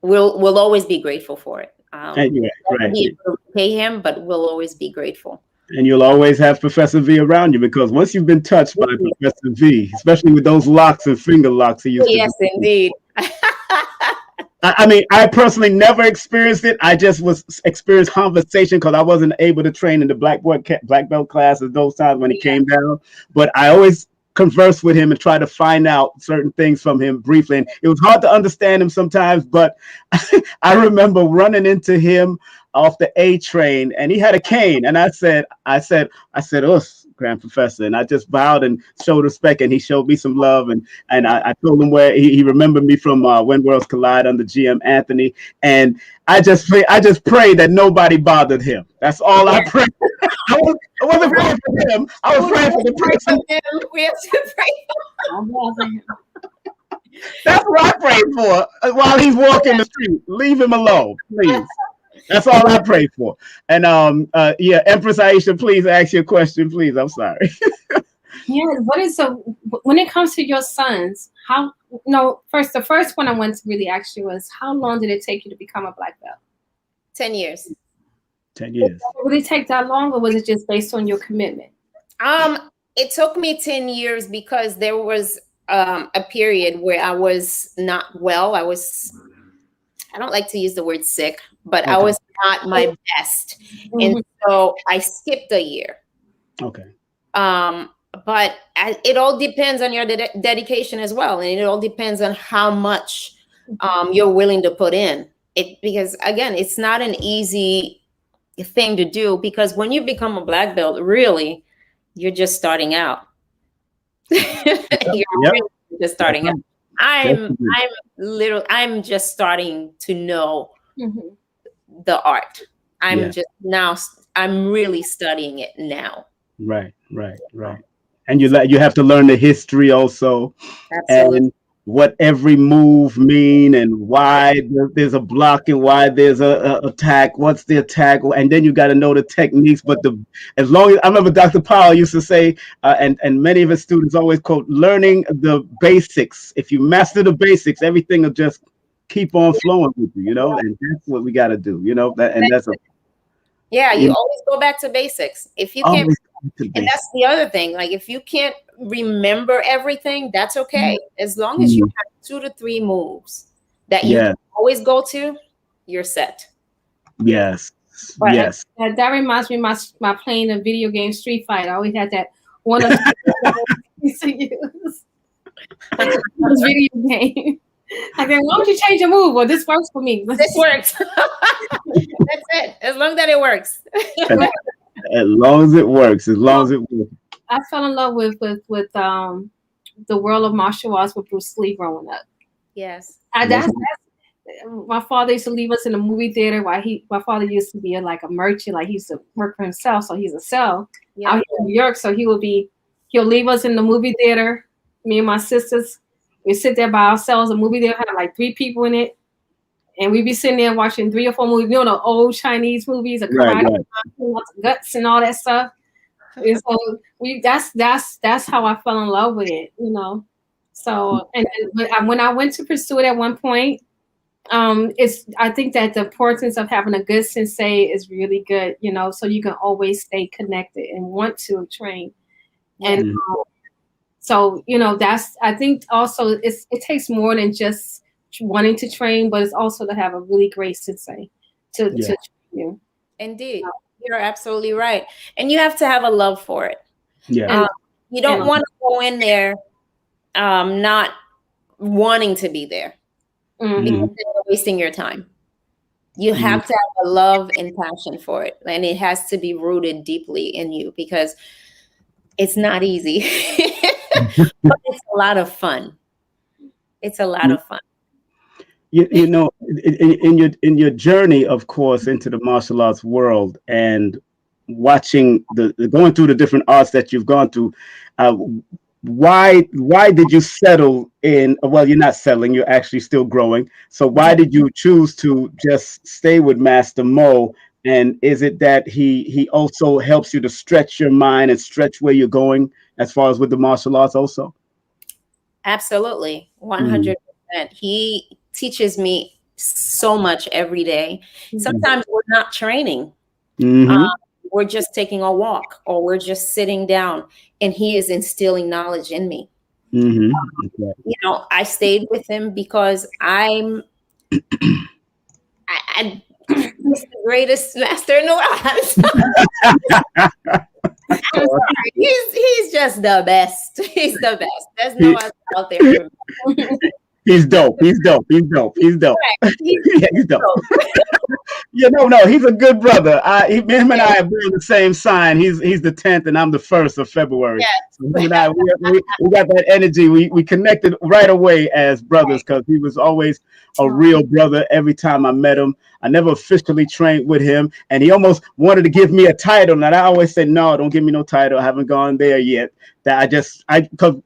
we'll always be grateful for it. Yeah. Never Right. be able to repay him, but we'll always be grateful. And you'll always have Professor V around you, because once you've been touched by Professor V, especially with those locks and finger locks he used to Yes, do. indeed. I mean, I personally never experienced it. I just was experienced conversation because I wasn't able to train in the black belt classes those times when he came down. But I always conversed with him and try to find out certain things from him briefly. And it was hard to understand him sometimes, but I remember running into him off the A train, and he had a cane, and I said, "Us, Grand Professor," and I just bowed and showed respect, and he showed me some love, and I told him where he remembered me from When Worlds Collide under GM Anthony, and I just prayed that nobody bothered him. That's all I prayed. I wasn't praying for him. I was praying for the person. We have to pray. That's what I prayed for while he's walking the street. Leave him alone, please. That's all I pray for. And yeah, Empress Aisha, please ask your question, please. I'm sorry. Yeah, when it comes to your sons, first, the first one I wanted to really ask you was, how long did it take you to become a black belt? 10 years. 10 years. Would it take that long, or was it just based on your commitment? It took me 10 years because there was a period where I was not well. I don't like to use the word sick, but okay. I was not my best. Mm-hmm. And so I skipped a year. Okay. But it all depends on your dedication as well. And it all depends on how much you're willing to put in it, because again, it's not an easy thing to do, because when you become a black belt, really, you're just starting out. Really just starting out. I'm just starting to know the art. I'm really studying it now. Right. And you have to learn the history also. Absolutely. And what every move mean, and why there's a block and why there's a attack. What's the attack? And then you got to know the techniques. But as long as I remember, Dr. Powell used to say, and many of his students always quote, learning the basics. If you master the basics, everything will just keep on flowing with you, and that's what we got to do, you always go back to basics. If you can't, and that's the other thing, like if you can't remember everything, that's okay. As long as you have 2 to 3 moves that you can always go to, you're set. Yes. But yes. That reminds me of my playing a video game Street Fighter. I always had that one of used to use. This video game. Like, why don't you change your move? Well, this works for me. This works. That's it. As long as it works. As long as it works. I fell in love with the world of martial arts with Bruce Lee growing up. Yes. My father used to leave us in the movie theater my father used to be a merchant, like he used to work for himself, so he's a cell out here in New York. So he'll leave us in the movie theater, me and my sisters. We sit there by ourselves. The movie theater had like 3 people in it, and we'd be sitting there watching 3 or 4 movies. The old Chinese movies, karate, guts, and all that stuff. And so that's how I fell in love with it, So and when I went to pursue it at one point, I think that the importance of having a good sensei is really good, so you can always stay connected and want to train. And so, I think also it takes more than just wanting to train, but it's also to have a really great sensei to train you. Indeed. You're absolutely right. And you have to have a love for it. Yeah. You don't want to go in there not wanting to be there because then you're wasting your time. You have to have a love and passion for it. And it has to be rooted deeply in you because it's not easy. But it's a lot of fun. It's a lot of fun. You know, in your journey, of course, into the martial arts world and watching the going through the different arts that you've gone through, uh, why did you settle in? Well, you're not settling; you're actually still growing. So why did you choose to just stay with Master Mo? And is it that he also helps you to stretch your mind and stretch where you're going as far as with the martial arts also? Absolutely. 100%. He teaches me so much every day. Sometimes we're not training. We're just taking a walk or we're just sitting down and he is instilling knowledge in me. You know, I stayed with him because I he's the greatest master in the world. I'm sorry. He's just the best. He's the best. There's no other out there for me. He's dope. He's dope. He's dope. He's dope. Right. He's dope. Yeah, no, he's a good brother. Him and I are the same sign. He's the 10th, and I'm the 1st of February. Yes. So him and I, we got that energy. We connected right away as brothers because he was always a real brother. Every time I met him, I never officially trained with him, and he almost wanted to give me a title, and I always said, "No, don't give me no title. I haven't gone there yet." That because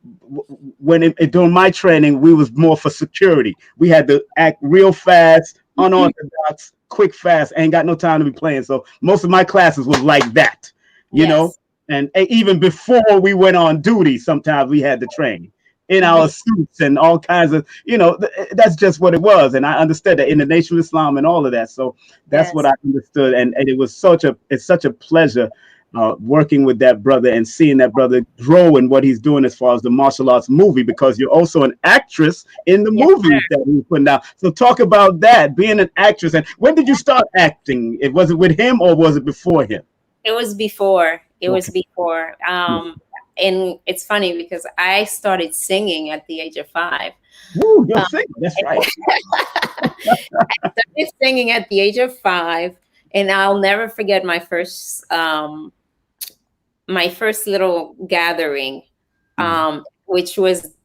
during my training, we was more for security. We had to act real fast, unorthodox, quick, fast. Ain't got no time to be playing. So most of my classes was like that, you know. And even before we went on duty, sometimes we had to train in our suits and all kinds of, you know, that's just what it was. And I understood that in the Nation of Islam and all of that. So that's what I understood. And it was it's such a pleasure working with that brother and seeing that brother grow in what he's doing as far as the martial arts movie, because you're also an actress in the movies that he's putting out. So talk about that, being an actress. And when did you start acting? Was it with him or was it before him? It was before. It was before. And it's funny because I started singing at the age of 5. Ooh, you're singing. That's right. I started singing at the age of 5, and I'll never forget my first little gathering, which was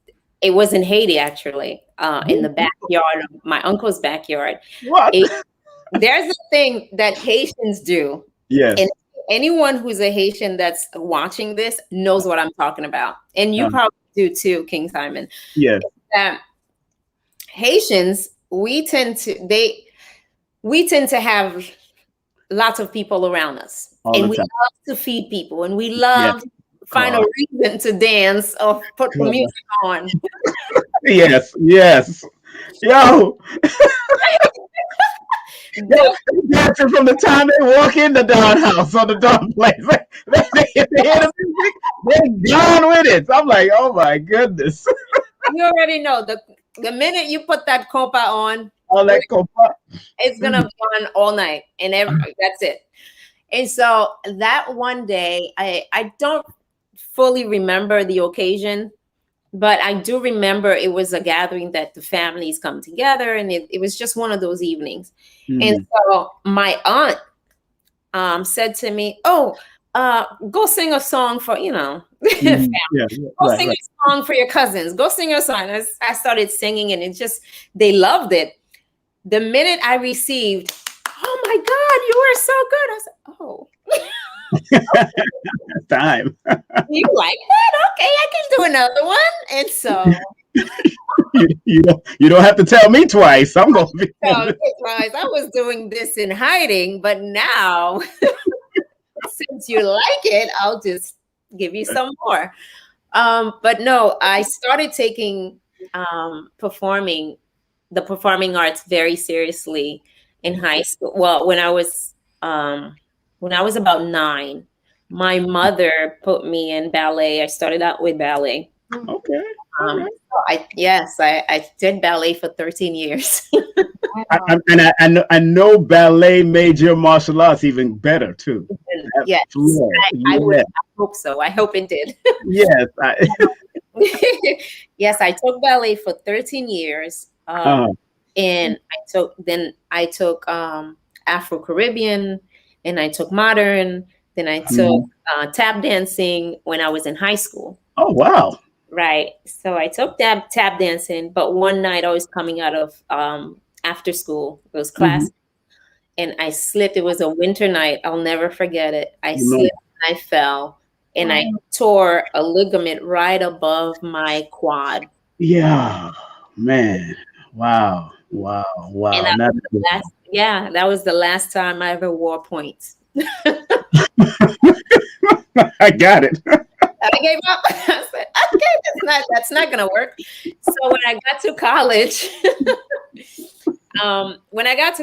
in Haiti actually, in the backyard of my uncle's backyard. What? There's a thing that Haitians do. Yes. And anyone who's a Haitian that's watching this knows what I'm talking about. And you probably do too, King Simon. Yes. That Haitians, we tend to have lots of people around us. And we love to feed people. And we love to find a reason to dance or put the music on. Yes. Yo. Dancing from the time they walk in the Dawn House or the Dawn Place. They hear the music, they're gone with it. So I'm like, oh my goodness. You already know the minute you put that compa on, it's gonna be on all night, and that's it. And so that one day, I don't fully remember the occasion, but I do remember it was a gathering that the families come together, and it was just one of those evenings. And so my aunt said to me, "Oh, go sing a song for, family. Go sing a song for your cousins. Go sing a song." I started singing, and they loved it. The minute I received, "Oh my God, you were so good," I said, "Oh." Time. You like that? Okay, I can do another one. And so you don't have to tell me twice. I'm gonna be twice. I was doing this in hiding, but now since you like it, I'll just give you some more. But no, I started taking the performing arts very seriously in high school. Well, when I was about 9. My mother put me in ballet. I started out with ballet. Okay. I did ballet for 13 years. I know ballet made your martial arts even better too. Yes, I hope so. I hope it did. Yes. Yes, I took ballet for 13 years. And I took Afro-Caribbean, and I took modern, then I took tap dancing when I was in high school. Oh, wow. Right. So I took tap dancing, but one night I was coming out of after school, it was class, and I slipped. It was a winter night. I'll never forget it. I slipped and I fell, and I tore a ligament right above my quad. Yeah, man. Wow. And that was the last time I ever wore points. I got it. I gave up. I said, okay, that's not gonna work. So when I got to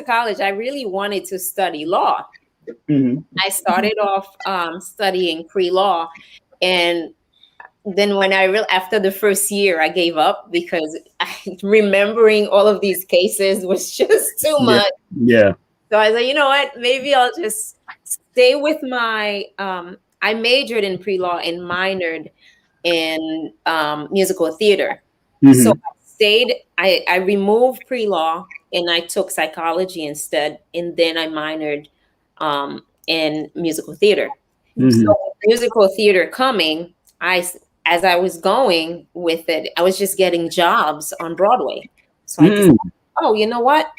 college, I really wanted to study law. I started off studying pre-law, and then when after the first year, I gave up because remembering all of these cases was just too much. Yeah. So I said, you know what? Maybe I'll just stay with my. I majored in pre-law and minored in musical theater. So I stayed. I removed pre-law and I took psychology instead, and then I minored in musical theater. So musical theater coming, as I was going with it, I was just getting jobs on Broadway. So I decided, oh, you know what?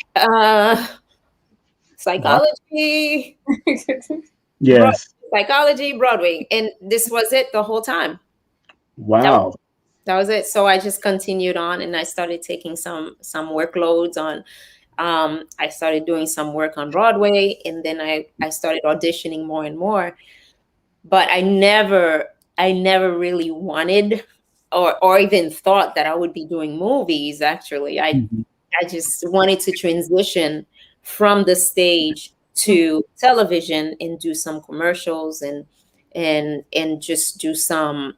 Psychology. Yes. Psychology, Broadway. And this was it the whole time. Wow. That was it. So I just continued on, and I started taking some workloads on. I started doing some work on Broadway, and then I started auditioning more and more. But I never really wanted or even thought that I would be doing movies. Actually, I just wanted to transition from the stage to television and do some commercials and just do some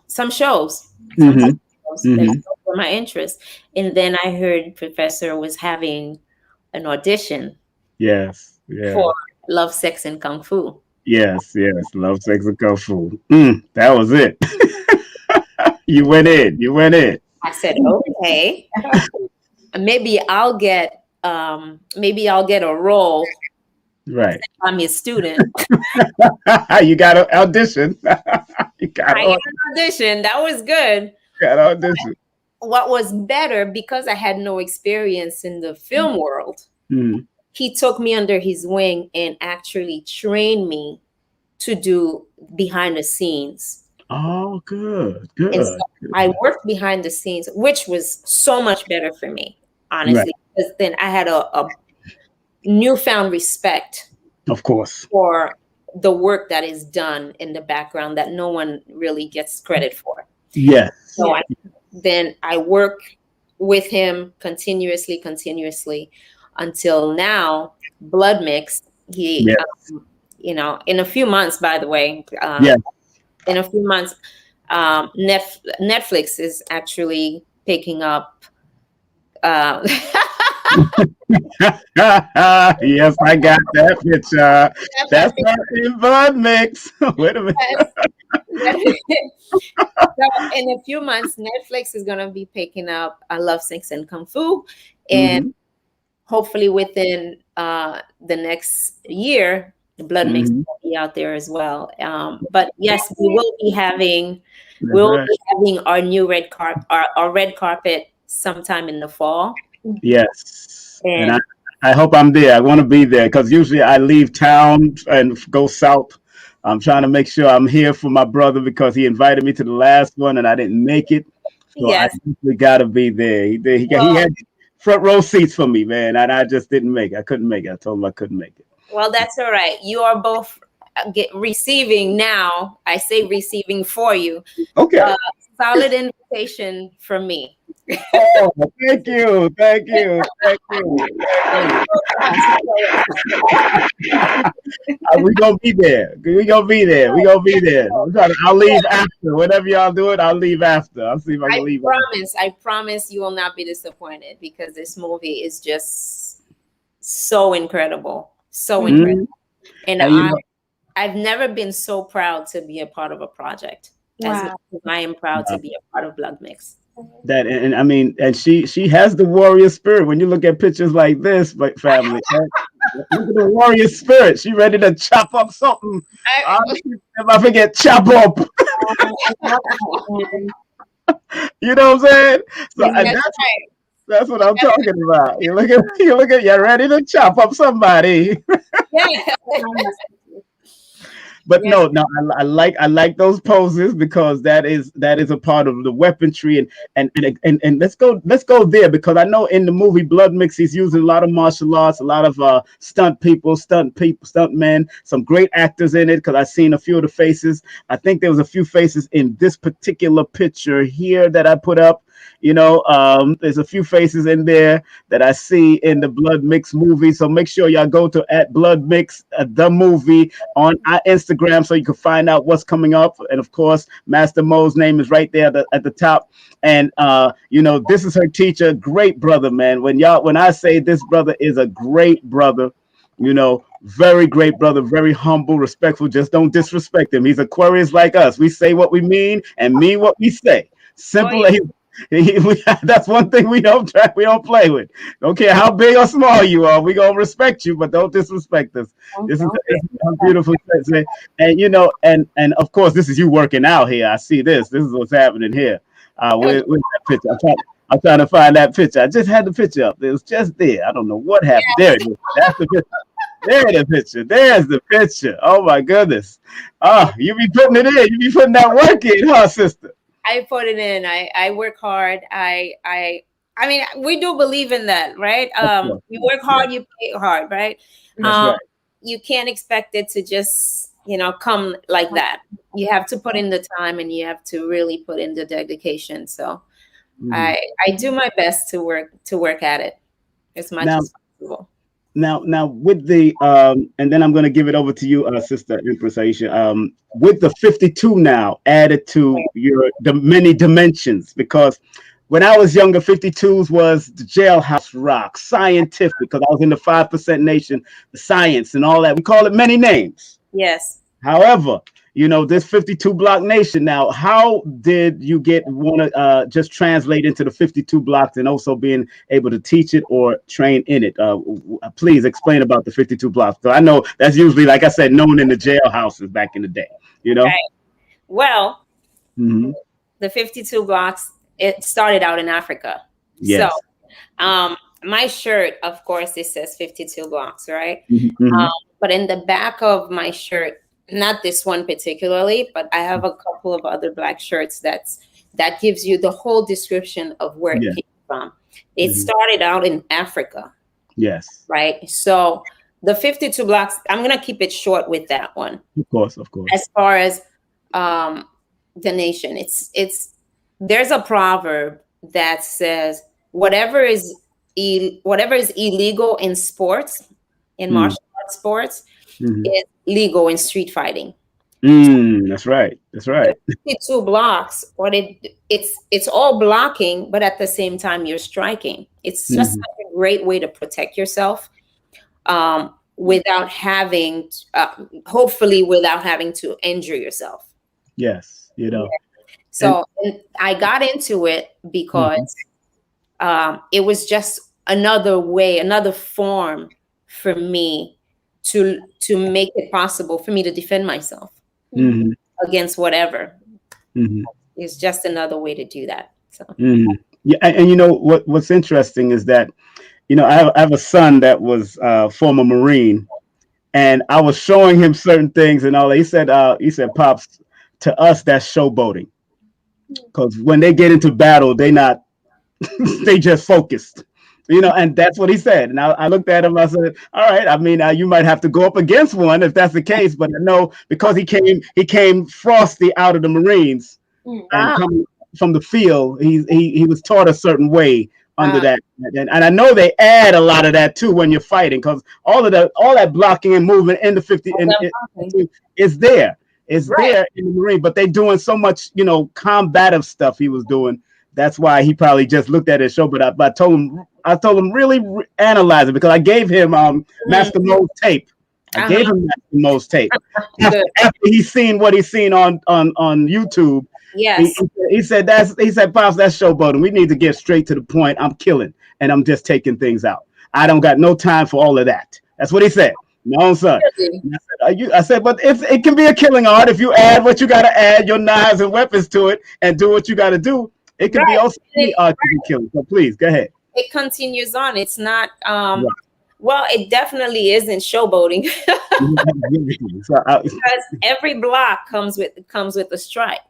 some shows. That were my interest. And then I heard Professor was having an audition. Yes. For Love, Sex, and Kung Fu. Yes. Love, Sex, and Kung Fu. That was it. You went in. I said, okay, maybe I'll get a role. Right. I'm his student. You got an audition. I got an audition. That was good. Got an audition. What was better, because I had no experience in the film world, he took me under his wing and actually trained me to do behind the scenes. Oh, good. And so I worked behind the scenes, which was so much better for me, honestly, because then I had a newfound respect, of course, for the work that is done in the background that no one really gets credit for. Yes. So I work with him continuously until now. Blood Mix. He, in a few months, by the way. In a few months, Netflix is actually picking up. Yes, I got that picture. That's not in Blood Mix. Wait a minute. So in a few months, Netflix is going to be picking up Love, Sex, and Kung Fu. And hopefully within the next year, the Blood Mix will be out there as well. But yes, we will be having our new red carpet sometime in the fall. Yes. And I hope I'm there. I want to be there because usually I leave town and go south. I'm trying to make sure I'm here for my brother because he invited me to the last one and I didn't make it. So I simply got to be there. He had front row seats for me, man, and I just didn't make it. I couldn't make it. I told him I couldn't make it. Well, that's all right. You are both receiving now. I say receiving for you. Okay. Solid invitation from me. Oh, thank you, thank you, thank you, thank you. We gonna be there. We gonna be there. We gonna be there. I'll leave after. Whenever y'all do it, I'll leave after. I'll see if I can leave. I promise you will not be disappointed because this movie is just so incredible, so incredible. And I've never been so proud to be a part of a project as much as I am proud to be a part of Blood Mix. That and I mean, and she has the warrior spirit. When you look at pictures like this, but family, look at the warrior spirit. She ready to chop up something. If I forget, chop up. You know what I'm saying? So that's what I'm talking about. You look at, you're ready to chop up somebody. But no, I like those poses because that is a part of the weaponry and let's go there because I know in the movie Blood Mix he's using a lot of martial arts, a lot of stunt men, some great actors in it because I've seen a few of the faces. I think there was a few faces in this particular picture here that I put up. You know, there's a few faces in there that I see in the Blood Mix movie. So make sure y'all go to @BloodMix the movie on our Instagram so you can find out what's coming up. And of course, Master Mo's name is right there at the top. And you know, this is her teacher, great brother, man. When I say this brother is a great brother, you know, very great brother, very humble, respectful. Just don't disrespect him. He's Aquarius like us. We say what we mean and mean what we say. Simple. Oh, yeah. That's one thing we don't play with. Don't care how big or small you are, we gonna respect you, but don't disrespect us. This is a beautiful Sensei. And you know, and of course, this is you working out here. I see this. This is what's happening here. Where's that picture? I'm trying to find that picture. I just had the picture up. It was just there. I don't know what happened. There it is. That's the picture. There's the picture. There's the picture. Oh my goodness. Oh, you be putting it in. You be putting that work in, huh, sister? I put it in. I work hard. I mean, we do believe in that, right? You work hard, you play hard, right? Right. You can't expect it to just, you know, come like that. You have to put in the time and you have to really put in the dedication. So I do my best to work at it as much as possible. Now with the and then I'm going to give it over to you, Sister Empress Aisha. With the 52 now added to the many dimensions, because when I was younger, 52s was the jailhouse rock, scientific, because I was in the 5% nation, the science and all that. We call it many names. Yes. However, you know, this 52 block nation now, how did you want to just translate into the 52 blocks and also being able to teach it or train in it? Please explain about the 52 blocks. So I know that's usually, like I said, known in the jailhouses back in the day, you know? Right. Well, the 52 blocks, it started out in Africa. Yes. So my shirt, of course, it says 52 blocks, right? But in the back of my shirt, not this one particularly, but I have a couple of other black shirts that gives you the whole description of where it came from. It started out in Africa. Yes. Right. So the 52 blocks, I'm going to keep it short with that one. Of course. As far as the nation, there's a proverb that says whatever is illegal in sports, in martial arts sports, is legal in street fighting. That's right. 52 blocks, it's all blocking, but at the same time you're striking. It's just a great way to protect yourself, without having, hopefully, without having to injure yourself. Yes, you know. So I got into it because it was just another way, another form for me to make it possible for me to defend myself against whatever. It's just another way to do that. So yeah, and you know what's interesting is that, you know, I have a son that was former Marine, and I was showing him certain things and all that. He said, "Pops, to us that's showboating, because when they get into battle, they just focused." You know, and that's what he said. And I looked at him. I said, "All right. I mean, you might have to go up against one if that's the case, but I know because he came frosty out of the Marines and from the field. He was taught a certain way under that, and I know they add a lot of that too when you're fighting, because all that blocking and movement in the 50 is there. It's there in the Marine, but they doing so much, combative stuff he was doing. That's why he probably just looked at his show. But I told him really analyze it, because I gave him Master Mo's tape. I gave him Master Mo's tape after he's seen what he's seen on YouTube. Yes. He said, Pops, that's showboating. We need to get straight to the point. I'm killing and I'm just taking things out. I don't got no time for all of that. That's what he said. No, son. I said, but if it can be a killing art, if you add what you got to add, your knives and weapons to it, and do what you got to do, it can be also art to be killing. So please go ahead. It continues on. It's not. Well, it definitely isn't showboating, because every block comes with a strike.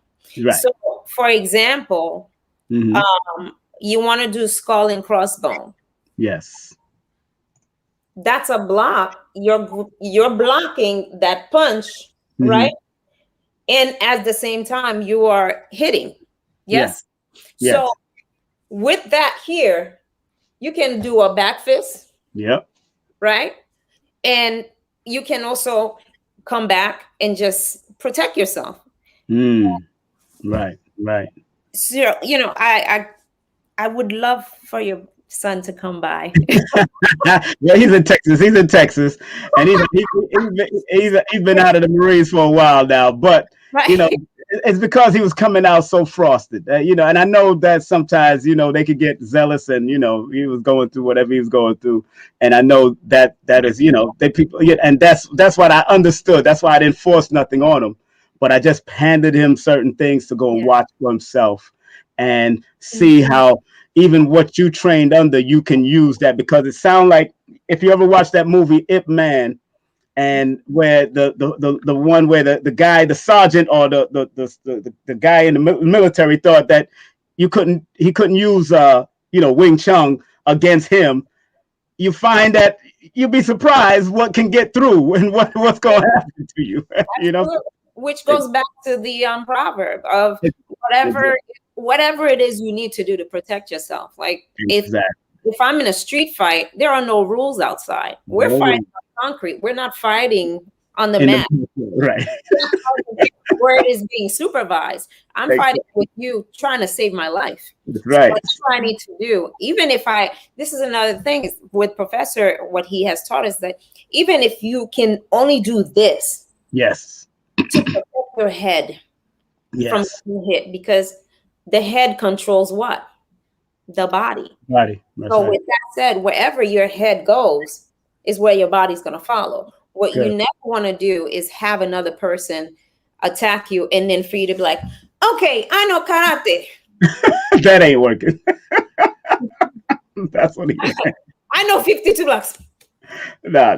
Right. So, for example, you want to do skull and crossbone. Yes. That's a block. You're blocking that punch, right? And at the same time, you are hitting. Yes. Yeah. So with that here, you can do a back fist. Yep. Right. And you can also come back and just protect yourself. Right. So, I would love for your son to come by. Yeah, he's in Texas, and he's been out of the Marines for a while now. But it's because he was coming out so frosted, and I know that sometimes they could get zealous, and he was going through whatever he was going through, and I know that is they people, and that's what I understood. That's why I didn't force nothing on him, but I just handed him certain things to go and watch for himself and see how even what you trained under, you can use that, because it sounds like, if you ever watch that movie Ip Man, and where the one where the guy, the sergeant, or the guy in the military thought that he couldn't use Wing Chun against him, you find that you'll be surprised what can get through and what's going to happen to you. Which goes back to the proverb of whatever it is you need to do to protect yourself. Like if I'm in a street fight, there are no rules outside. We're fighting on concrete. We're not fighting on the mat. Right. Where it is being supervised. I'm fighting with you, trying to save my life. Right. That's what I need to do. Even if this is another thing with Professor, what he has taught us, that even if you can only do this. Yes. To protect your head from being hit, because the head controls what? The body. So with that said, wherever your head goes is where your body's going to follow. What you never want to do is have another person attack you and then for you to be like, okay, I know karate. That ain't working. That's what he said. I know 52 blocks. Nah.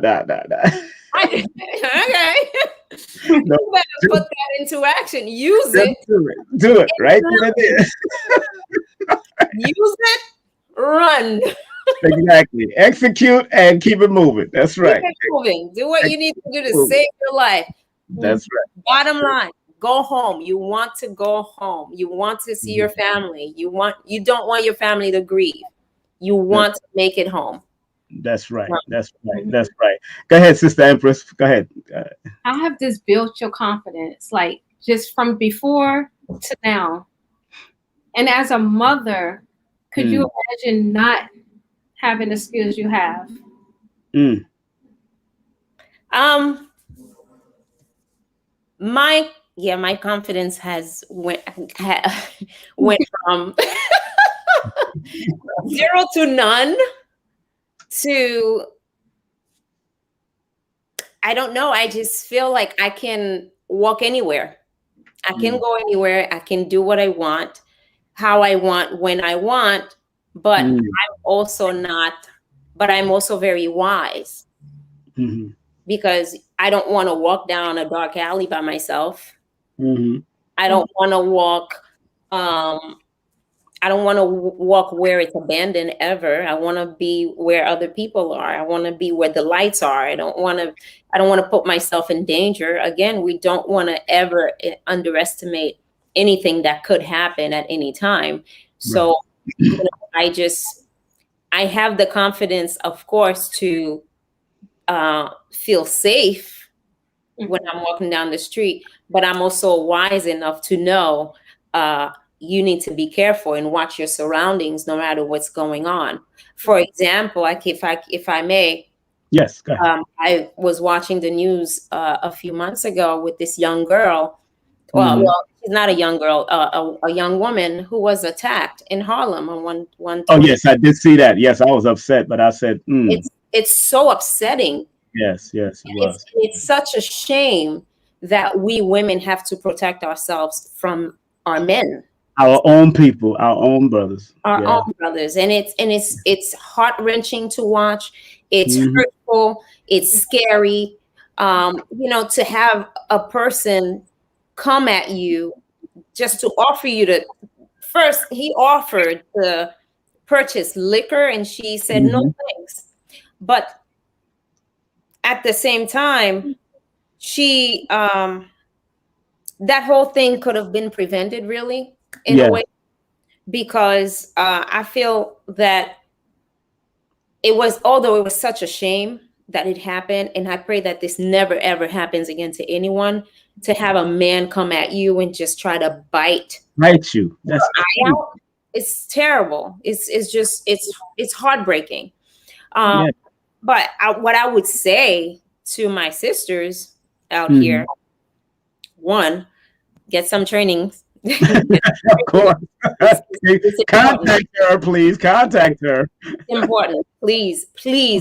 Okay. No, you better put that into action. Use it. Do it. Right? Use it. Run. Exactly. Execute and keep it moving. That's right. Keep it moving. Do what you need to do to save your life. That's right. Bottom line, go home. You want to go home. You want to see your family. You don't want your family to grieve. You want to make it home. That's right. That's right. Go ahead, Sister Empress. Go ahead. I have this built your confidence, like just from before to now. And as a mother, could you imagine not having the skills you have? My confidence has went from 0 to none to, I don't know. I just feel like I can walk anywhere. I can go anywhere. I can do what I want, how I want, when I want, but I'm also very wise because I don't want to walk down a dark alley by myself. I don't want to walk, where it's abandoned ever. I want to be where other people are. I want to be where the lights are. I don't want to put myself in danger. Again, we don't want to ever underestimate anything that could happen at any time. So, you know, I have the confidence, of course, to feel safe when I'm walking down the street, but I'm also wise enough to know you need to be careful and watch your surroundings no matter what's going on. For example, if I may, yes, go ahead. I was watching the news a few months ago with this young girl. Well, she's not a young girl, a young woman who was attacked in Harlem on one. Oh yes, I did see that. Yes, I was upset, but I said, it's so upsetting. Yes, it was. It's such a shame that we women have to protect ourselves from our men, our own people, our own brothers, and it's heart-wrenching to watch. It's hurtful. It's scary. You know, to have a person come at you just to offer you to. First, he offered to purchase liquor, and she said no thanks. But at the same time, she that whole thing could have been prevented, really, in a way, because I feel that although it was such a shame that it happened, and I pray that this never ever happens again to anyone, to have a man come at you and just try to bite you. That's out. It's terrible. It's heartbreaking. But what I would say to my sisters out here, one, get some training. Of course. Contact her, please. Contact her. It's important. Please,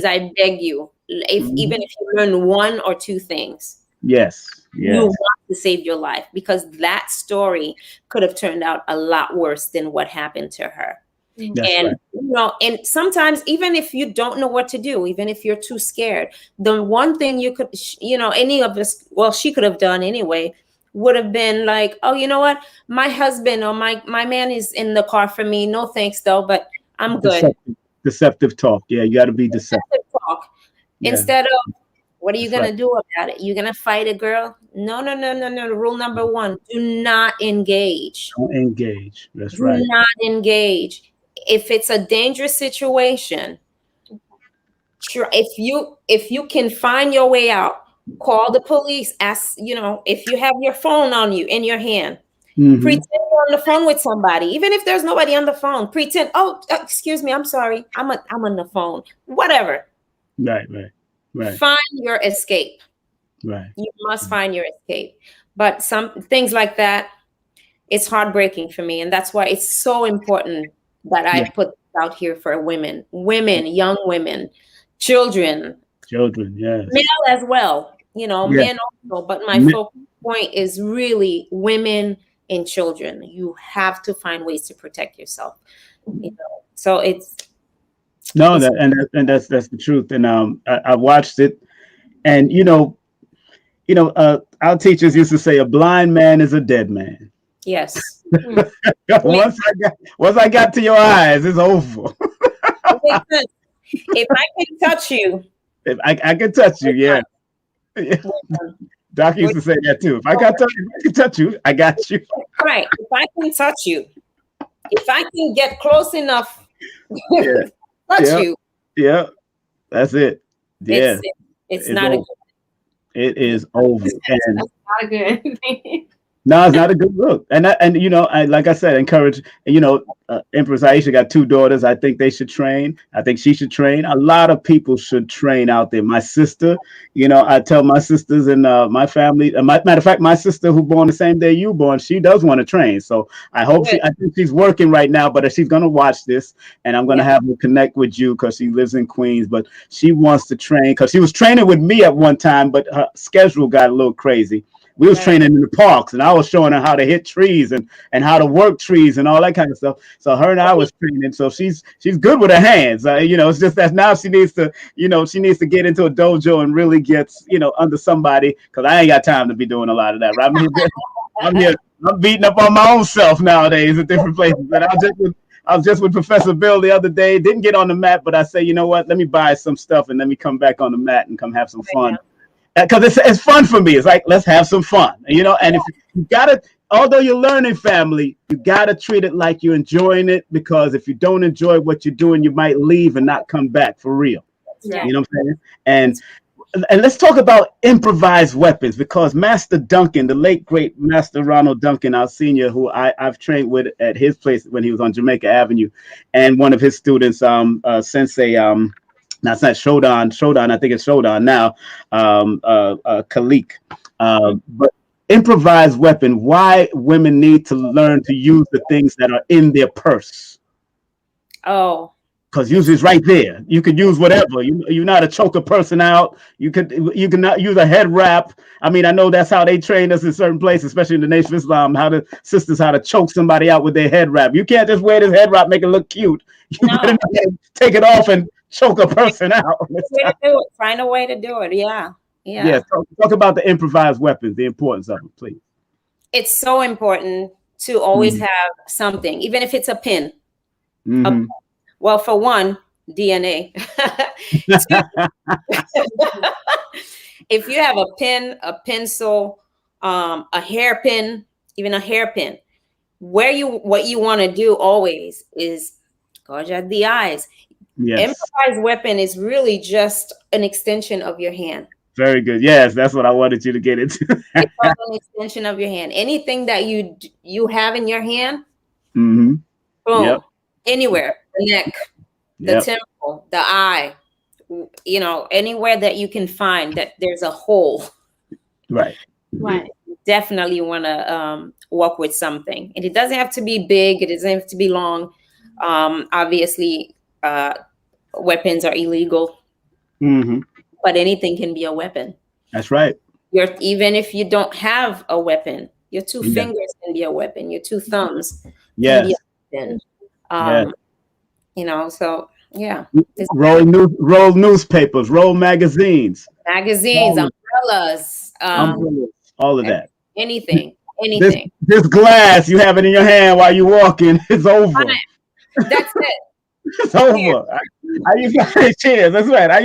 I beg you. Even if you learn one or two things. Yes. You want to save your life, because that story could have turned out a lot worse than what happened to her. That's right. You know, and sometimes even if you don't know what to do, even if you're too scared, the one thing you could, you know, any of us, well, she could have done anyway, would have been like, oh, you know what? My husband or my man is in the car for me. No thanks though, but I'm good. Deceptive talk. Yeah, you got to be deceptive talk. Yeah. Instead of, what are you going to do about it? You're going to fight a girl? No. Rule number one, do not engage. Don't engage. That's right. Do not engage. If it's a dangerous situation, if you can find your way out, call the police. Ask, you know, if you have your phone on you in your hand, pretend you're on the phone with somebody. Even if there's nobody on the phone, pretend, oh, excuse me, I'm sorry, I'm on the phone. Whatever. Right. Find your escape. Right. You must find your escape. But some things like that, it's heartbreaking for me, and that's why it's so important that I put out here for women, young women, children, yes, male as well, you know, men also. But my focal point is really women and children. You have to find ways to protect yourself. You know, so it's that's the truth. And I watched it, and our teachers used to say a blind man is a dead man. Yes. Once I got to your eyes, it's over. If I can touch you. If I can touch you, yeah. Doc used to say that too. If I can touch you, I got you. Right. If I can touch you, if I can get close enough, touch you. Yeah, that's it. Yeah, it's not a good. It is over. That's not a good thing. No, it's not a good look. And like I said, encourage, Empress Aisha got 2 daughters. I think they should train. I think she should train. A lot of people should train out there. My sister, I tell my sisters in my family, matter of fact, my sister who born the same day you born, she does want to train. So I think she's working right now, but she's going to watch this, and I'm going to have her connect with you because she lives in Queens, but she wants to train because she was training with me at one time, but her schedule got a little crazy. We was training in the parks, and I was showing her how to hit trees and how to work trees and all that kind of stuff. So her and I was training. So she's good with her hands. It's just that now she needs to, get into a dojo and really get, under somebody, because I ain't got time to be doing a lot of that. Right? I'm beating up on my own self nowadays at different places. But I was just with Professor Bill the other day. Didn't get on the mat, but I say, you know what? Let me buy some stuff and let me come back on the mat and come have some fun. Because it's fun for me. It's like, let's have some fun, and if you gotta, although you're learning, family, you gotta treat it like you're enjoying it, because if you don't enjoy what you're doing, you might leave and not come back for real. Yeah. You know what I'm saying? And let's talk about improvised weapons, because Master Duncan, the late great Master Ronald Duncan, our senior, who I've trained with at his place when he was on Jamaica Avenue, and one of his students, Sensei, that's not Shodan, I think it's Shodan now, Khalik. But improvised weapon, why women need to learn to use the things that are in their purse. Oh. Because usually it's right there. You could use whatever. You're not a choke a person out. You can not use a head wrap. I mean, I know that's how they train us in certain places, especially in the Nation of Islam, how to choke somebody out with their head wrap. You can't just wear this head wrap, make it look cute. You better take it off and choke a person out. Find a way to do it. Yeah. Talk about the improvised weapons, the importance of them, please. It's so important to always have something, even if it's a pin. Mm-hmm. Well, for one, DNA. If you have a pen, a pencil, a hairpin, even a hairpin, what you want to do always is gouge out the eyes. Yes. Improvised weapon is really just an extension of your hand. Very good. Yes, that's what I wanted you to get into. It's all an extension of your hand. Anything that you have in your hand, boom, anywhere. The neck, the temple, the eye, anywhere that you can find that there's a hole. Right. You definitely want to work with something. And it doesn't have to be big. It doesn't have to be long. Obviously, weapons are illegal. Mm-hmm. But anything can be a weapon. That's right. Even if you don't have a weapon, your two fingers can be a weapon. Your two thumbs can be a weapon. So roll newspapers, roll magazines, umbrellas, all of that. Anything. This glass, you have it in your hand while you're walking, it's over. That's it. It's over. I used to cheers. That's right. I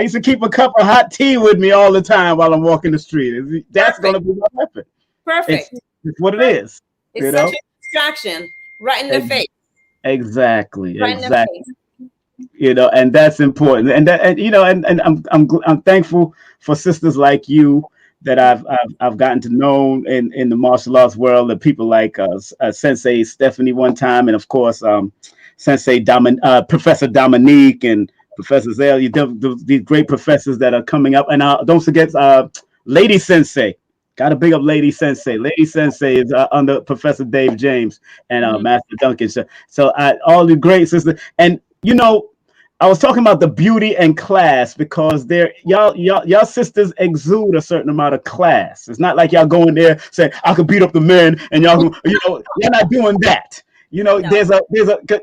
used to keep a cup of hot tea with me all the time while I'm walking the street. That's going to be my weapon. Perfect. It's what it is. It's such a distraction, right in the face. Exactly. Right exactly. And that's important. And I'm thankful for sisters like you that I've gotten to know in the martial arts world, and people like Sensei Stephanie one time, and of course Sensei Professor Dominique and Professor Zale, these great professors that are coming up. And don't forget Lady Sensei. Got to big up Lady Sensei. Lady Sensei is under Professor Dave James and Master Duncan. So all the great sisters. And I was talking about the beauty and class, because y'all sisters exude a certain amount of class. It's not like y'all going there saying I could beat up the men and y'all you're not doing that. No. There's a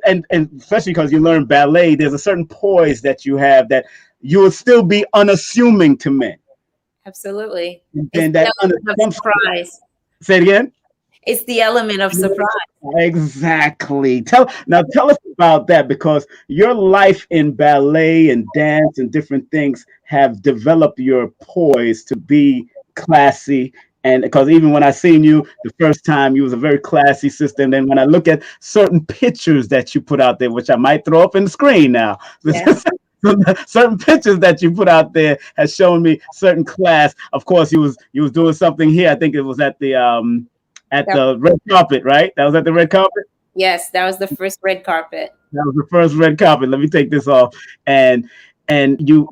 and especially because you learn ballet, there's a certain poise that you have that you will still be unassuming to men. Absolutely. And that surprise. Say it again. It's the element of surprise. Exactly. Tell us about that, because your life in ballet and dance and different things have developed your poise to be classy. And because even when I seen you the first time, you was a very classy sister. And then when I look at certain pictures that you put out there, which I might throw up in the screen now, certain pictures that you put out there has shown me certain class. Of course, you was doing something here. I think it was at the red carpet, right? That was at the red carpet. Yes, that was the first red carpet. That was the first red carpet. Let me take this off. And you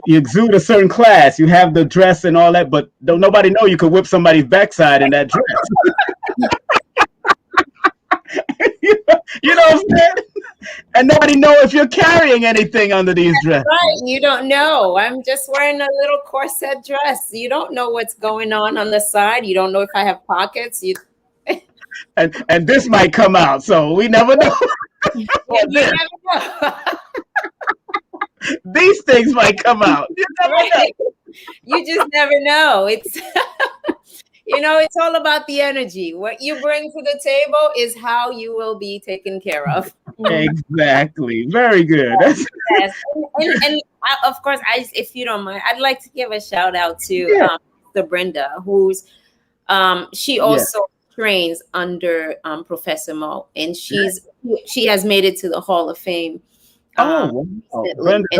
exude a certain class. You have the dress and all that, but don't nobody know you could whip somebody's backside in that dress. You know what I'm saying? And nobody know if you're carrying anything under these dresses. Right, you don't know. I'm just wearing a little corset dress. You don't know what's going on the side. You don't know if I have pockets. And this might come out, so we never know. You never know. These things might come out. You just never know. It's it's all about the energy. What you bring to the table is how you will be taken care of. Exactly. Very good. Yes. And of course, if you don't mind, I'd like to give a shout out to the Brenda, who's she also trains under Professor Mo, and she has made it to the Hall of Fame. Oh, wow. Brenda, So,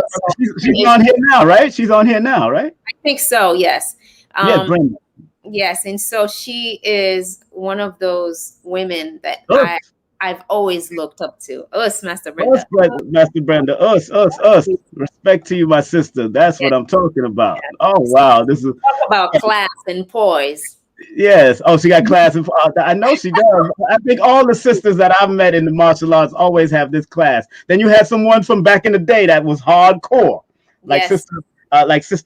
she's on here now, right? She's on here now, right? I think so. Yes. Yeah, Brenda. Yes, and so she is one of those women that I've always looked up to. Us, Master Brenda. Master Brenda. Us. Respect to you, my sister. That's what I'm talking about. Oh, wow. This is talk about class and poise. Yes. Oh, she got class. I know she does. I think all the sisters that I've met in the martial arts always have this class. Then you had someone from back in the day that was hardcore, like Sister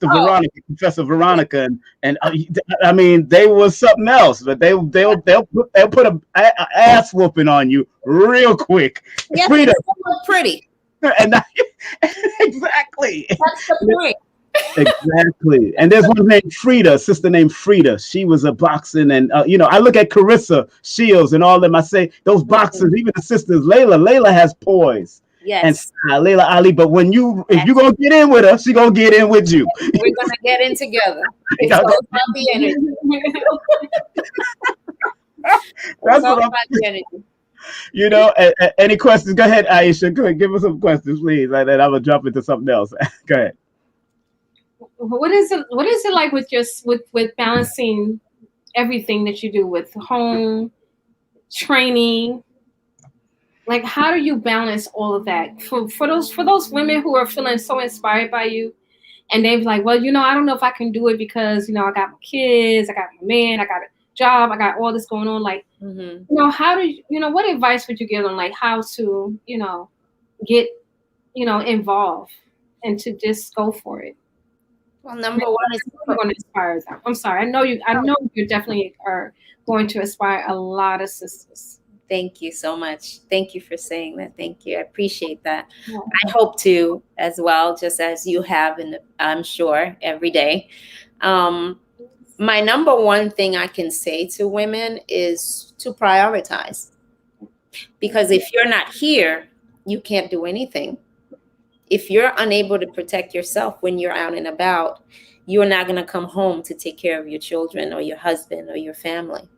Veronica, Professor Veronica, and I mean they was something else, but they'll put a ass whooping on you real quick. Yes, Frida, pretty. And exactly. That's the point. Exactly. And there's one named Frida, a sister named Frida. She was a boxing, and I look at Carissa Shields and all them. I say those boxers, even the sisters. Layla has poise. Yes. And Layla Ali. But if you're gonna get in with her, she gonna get in with you. We're gonna get in together. It's all about the energy. That's what I'm saying. Any questions? Go ahead, Aisha. Go ahead, give us some questions, please. And then I'm gonna jump into something else. Go ahead. What is it like with balancing everything that you do with home training? Like, how do you balance all of that for those women who are feeling so inspired by you, and they're like, well, I don't know if I can do it because I got my kids, I got my man, I got a job, I got all this going on. Like, how do you what advice would you give them, like how to get involved and to just go for it? Well, number one is going to inspire them. I'm sorry. I know you definitely are going to inspire a lot of sisters. Thank you so much. Thank you for saying that. Thank you. I appreciate that. Yeah. I hope to as well, just as you have, and I'm sure every day. My number one thing I can say to women is to prioritize, because if you're not here, you can't do anything. If you're unable to protect yourself when you're out and about, you're not going to come home to take care of your children or your husband or your family.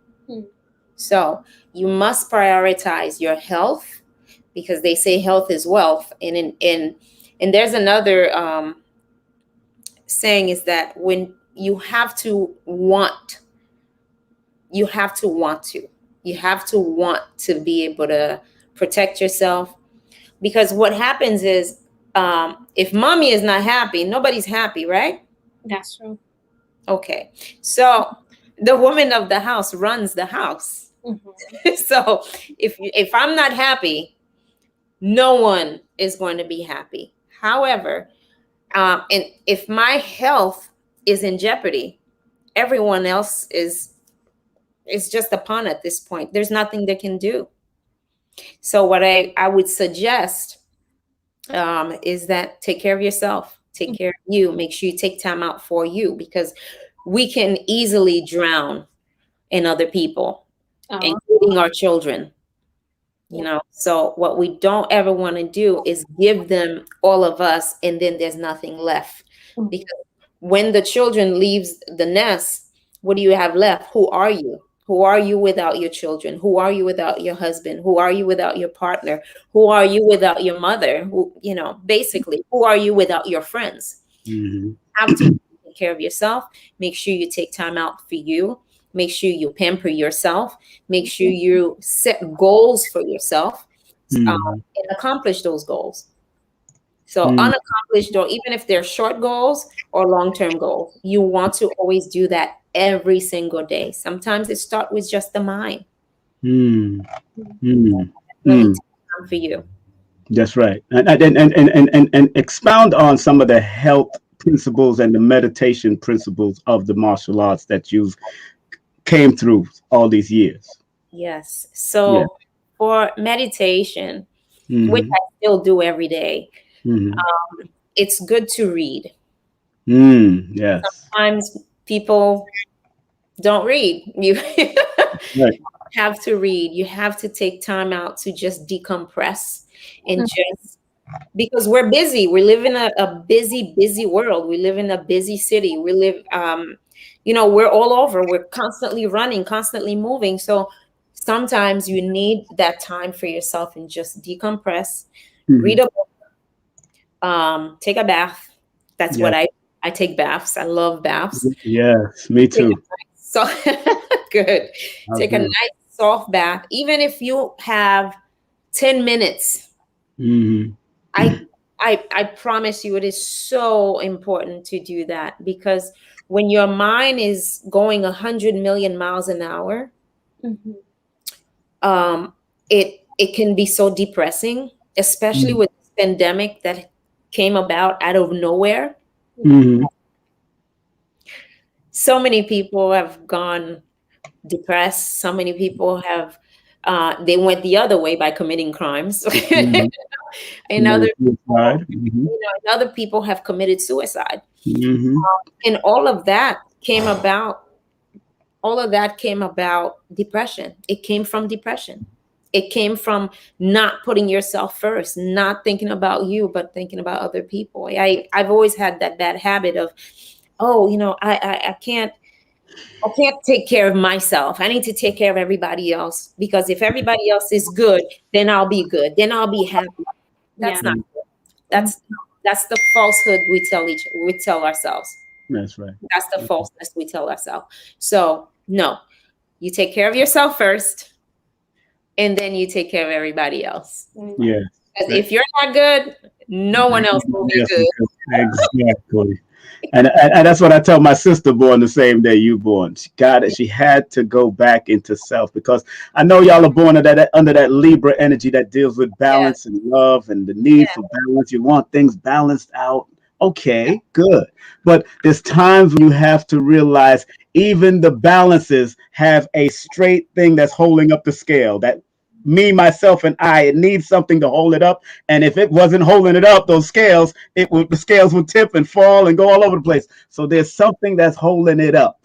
So you must prioritize your health, because they say health is wealth. And there's another saying is that when you have to want to be able to protect yourself, because what happens is, if mommy is not happy, nobody's happy, right? That's true. Okay. So the woman of the house runs the house. So if I'm not happy, no one is going to be happy. However, and if my health is in jeopardy, everyone else is just a pawn at this point. There's nothing they can do. So what I would suggest is that take care of yourself, take care of you, make sure you take time out for you, because we can easily drown in other people, including our children, so what we don't ever want to do is give them all of us and then there's nothing left, because when the children leaves the nest, what do you have left? Who are you? Who are you without your children? Who are you without your husband? Who are you without your partner? Who are you without your mother? Basically, who are you without your friends? You have to take care of yourself. Make sure you take time out for you. Make sure you pamper yourself. Make sure you set goals for yourself and accomplish those goals. So unaccomplished, or even if they're short goals or long-term goals, you want to always do that every single day. Sometimes it starts with just the mind. For you. That's right. And expound on some of the health principles and the meditation principles of the martial arts that you've came through all these years. Yes. So for meditation, which I still do every day, it's good to read. Yes. Sometimes people don't read. You have to read. You have to take time out to just decompress and just, because we're busy. We live in a busy world. We live in a busy city. We live, we're all over. We're constantly running, constantly moving. So sometimes you need that time for yourself and just decompress, read a book, take a bath. That's what I take baths. I love baths. Yes, me too. So good. Take a nice soft bath. Even if you have 10 minutes, I promise you it is so important to do that, because when your mind is going 100 million miles an hour, it can be so depressing, especially with this pandemic that came about out of nowhere. So many people have gone depressed. So many people have they went the other way by committing crimes. And other people have committed suicide. And all of that came about depression. It came from depression. It came from not putting yourself first, not thinking about you, but thinking about other people. I've always had that bad habit of, I can't take care of myself. I need to take care of everybody else, because if everybody else is good, then I'll be good. Then I'll be happy. That's not good. That's the falsehood we tell ourselves. That's right. That's the falseness we tell ourselves. So no, you take care of yourself first, and then you take care of everybody else. Yeah. Because if you're not good, no one else will be good. Exactly. And that's what I tell my sister, born the same day you born. She had to go back into self, because I know y'all are born under that Libra energy that deals with balance and love and the need for balance. You want things balanced out. Okay, good. But there's times when you have to realize even the balances have a straight thing that's holding up the scale. That me, myself, and it needs something to hold it up. And if it wasn't holding it up, the scales would tip and fall and go all over the place. So there's something that's holding it up.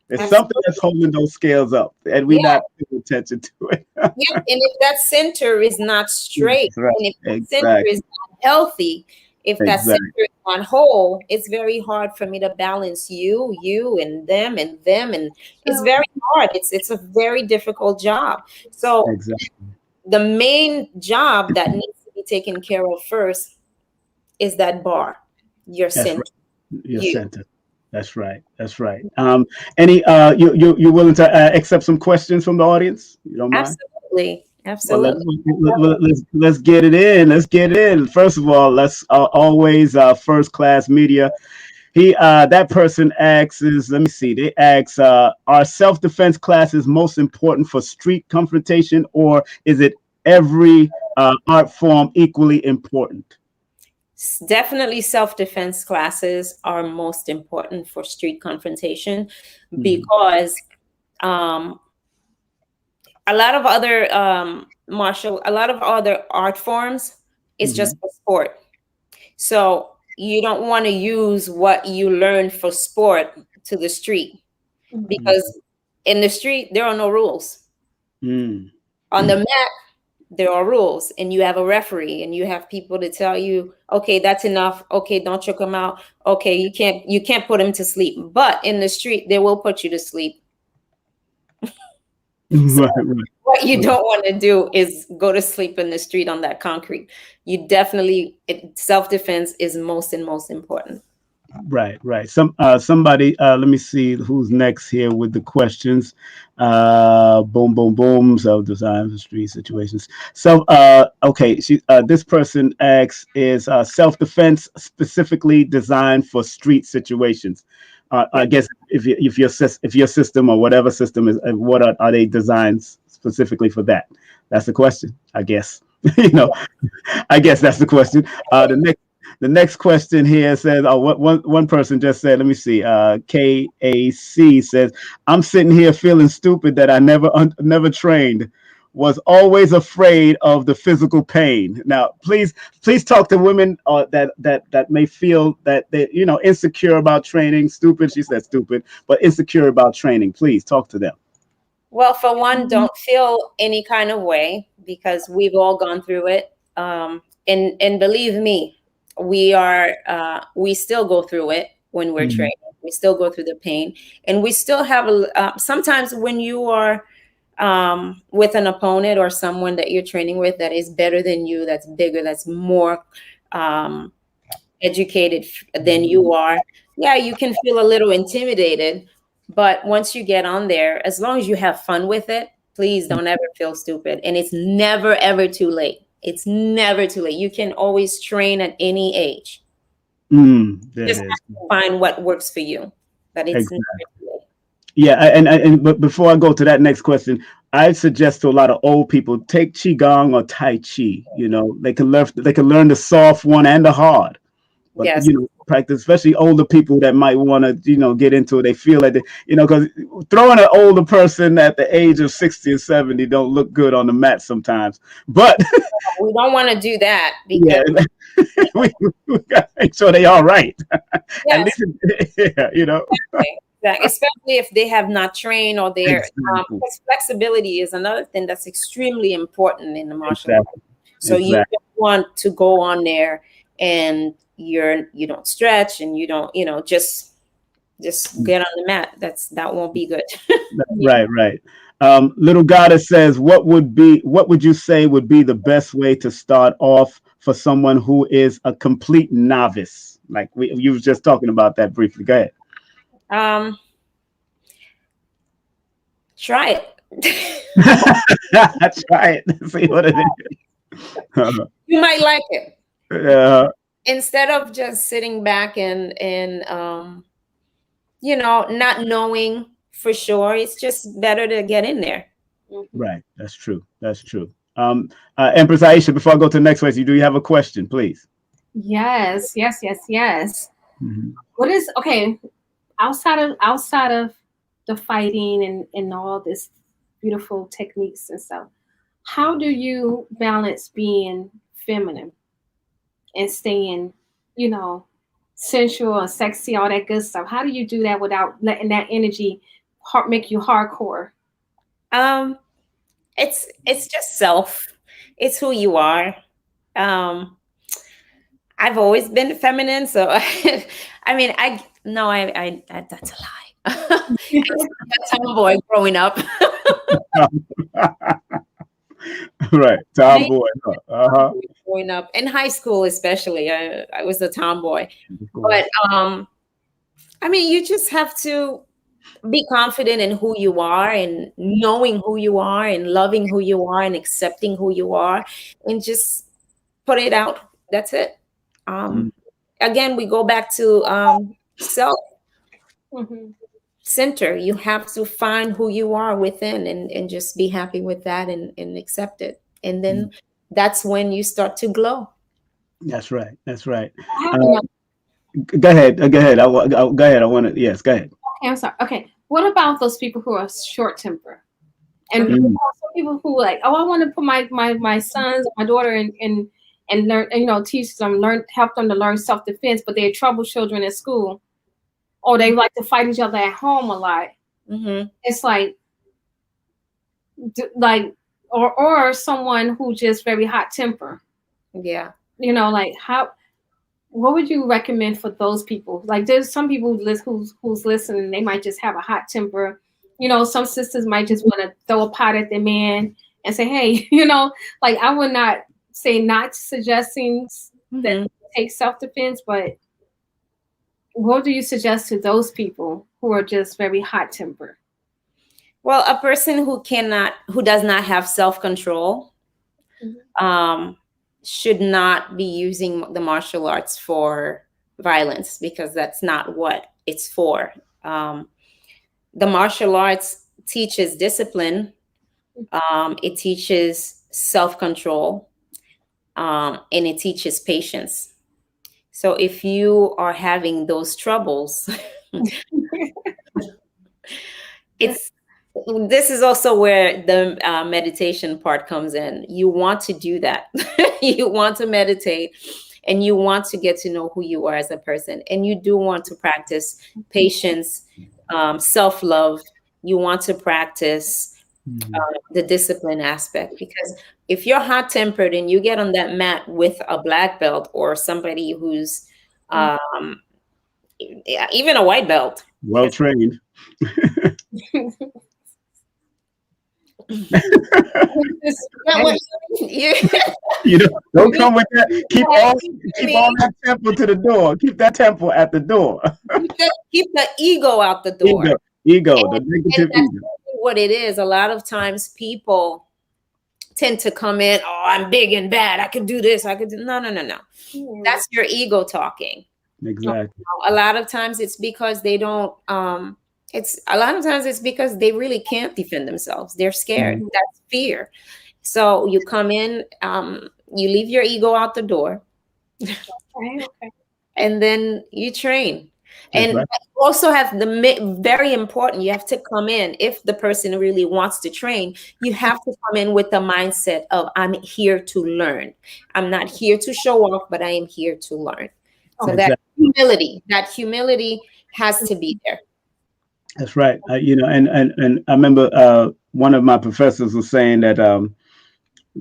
There's something that's holding those scales up, and we're not paying attention to it. And if that center is not straight, and if that center is not healthy, if that center is not whole, it's very hard for me to balance you, and them, and it's very hard. It's a very difficult job. So the main job that needs to be taken care of first is that bar, your center. Your center. That's right. That's right. Any you willing to accept some questions from the audience? You don't mind? Absolutely. Well, let's get it in. Let's get in. First of all, let's always first class media. That person asks let me see. They ask, are self-defense classes most important for street confrontation, or is it every art form equally important? Definitely self-defense classes are most important for street confrontation, because a lot of other a lot of other art forms is just for sport. So you don't want to use what you learned for sport to the street, because in the street there are no rules. On the mat there are rules, and you have a referee, and you have people to tell you, okay, that's enough. Okay, don't choke him out. Okay, you can't put him to sleep. But in the street, they will put you to sleep. What you don't want to do is go to sleep in the street on that concrete. You definitely, self-defense is most important. Right. Somebody, let me see who's next here with the questions. Boom. Self-design for street situations. So, okay. This person asks, is self-defense specifically designed for street situations? I guess if your system or whatever system is, what are they designed specifically for that? That's the question, I guess. I guess that's the question. The next question here says, one person just said, let me see, KAC says, I'm sitting here feeling stupid that I never trained, was always afraid of the physical pain. Now, please talk to women that may feel that they're insecure about training. Stupid, she said stupid, but insecure about training. Please talk to them. Well, for one, don't feel any kind of way, because we've all gone through it. And believe me, we still go through it when we're training. We still go through the pain, and we still have sometimes when you are with an opponent or someone that you're training with that is better than you, that's bigger, that's more educated than you are, yeah, you can feel a little intimidated. But once you get on there, as long as you have fun with it, please don't ever feel stupid. And it's never, ever too late. It's never too late. You can always train at any age. Just have to find what works for you. But it's never too late. Yeah, but before I go to that next question, I suggest to a lot of old people take qigong or tai chi. You know, they can learn the soft one and the hard. But yes, you know, practice, especially older people that might want to, get into it. They feel like because throwing an older person at the age of 60 or 70 don't look good on the mat sometimes. But we don't want to do that because we got to make sure they all right. Yes. At least, Exactly. Especially if they have not trained or they're because flexibility is another thing that's extremely important in the martial arts. So you don't want to go on there and you don't stretch and you don't just get on the mat. That won't be good. Right. Little Goddess says, what would you say would be the best way to start off for someone who is a complete novice? Like you was just talking about that briefly. Go ahead. Try it. Try it. See what it is. You might like it. Instead of just sitting back and not knowing for sure, it's just better to get in there. Right. That's true. Empress Aisha, before I go to the next question, do you have a question, please? Yes. Mm-hmm. What is outside of the fighting and all this beautiful techniques and stuff, how do you balance being feminine and staying, sensual and sexy, all that good stuff? How do you do that without letting that energy make you hardcore? It's just self. It's who you are. I've always been feminine, so I mean, that's a lie. I was a tomboy growing up. Right, tomboy. Growing up in high school, especially, I was a tomboy. But I mean, you just have to be confident in who you are and knowing who you are and loving who you are and accepting who you are and just put it out. That's it. Again, we go back to self. Center. You have to find who you are within and just be happy with that and accept it. And then that's when you start to glow. That's right. Go ahead. Go ahead. I want to. Yes, go ahead. Okay, I'm sorry. Okay, what about those people who are short temper? And some people who like, I want to put my sons, my daughter, and learn, teach them, help them to learn self-defense, but they're trouble children at school, or they like to fight each other at home a lot. It's like or someone who just very hot temper. Yeah. What would you recommend for those people? Like, there's some people who's listening, they might just have a hot temper. Some sisters might just want to throw a pot at their man and say, hey, I would not say not suggesting that take self-defense, but what do you suggest to those people who are just very hot tempered? Well, a person who does not have self-control, should not be using the martial arts for violence, because that's not what it's for. The martial arts teaches discipline. It teaches self-control, and it teaches patience. So if you are having those troubles, this is also where the meditation part comes in. You want to do that. You want to meditate, and you want to get to know who you are as a person. And you do want to practice patience, self-love. You want to practice the discipline aspect, because if you're hot-tempered and you get on that mat with a black belt or somebody who's even a white belt, well trained, You know, don't come with that. Keep all that temple to the door. Keep that temple at the door. Keep the ego out the door. The negative that's ego. what it is. A lot of times people tend to come in, oh, I'm big and bad. I can do this. I could do no. That's your ego talking. Exactly. A lot of times it's because they don't it's because they really can't defend themselves. They're scared. That's fear. So you come in, you leave your ego out the door. Okay. And then you train. That's and right. you also have very important, you have to come in, if the person really wants to train, you have to come in with the mindset of, I'm here to learn. I'm not here to show off, but I am here to learn. So Exactly. that humility has to be there. That's right. You know, and I remember one of my professors was saying that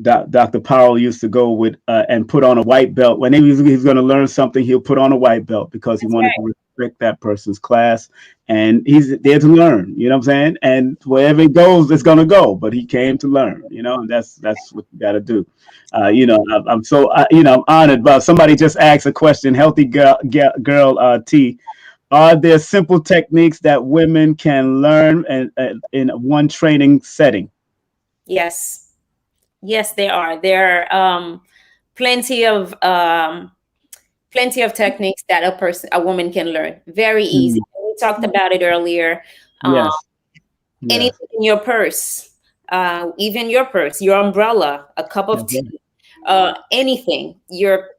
Dr. Powell used to go with and put on a white belt. When he's going to learn something, he'll put on a white belt because he wanted to respect that person's class. And he's there to learn, you know what I'm saying? And wherever it goes, it's going to go. But he came to learn, you know, and that's what you got to do. You know, I'm so, you know, I'm honored. But somebody just asked a question, healthy girl T. Are there simple techniques that women can learn in one training setting? Yes, there are. There are plenty of techniques that a woman can learn. Very easy. We talked about it earlier. Yes. Anything in your purse, even your purse, your umbrella, a cup of tea, anything. Your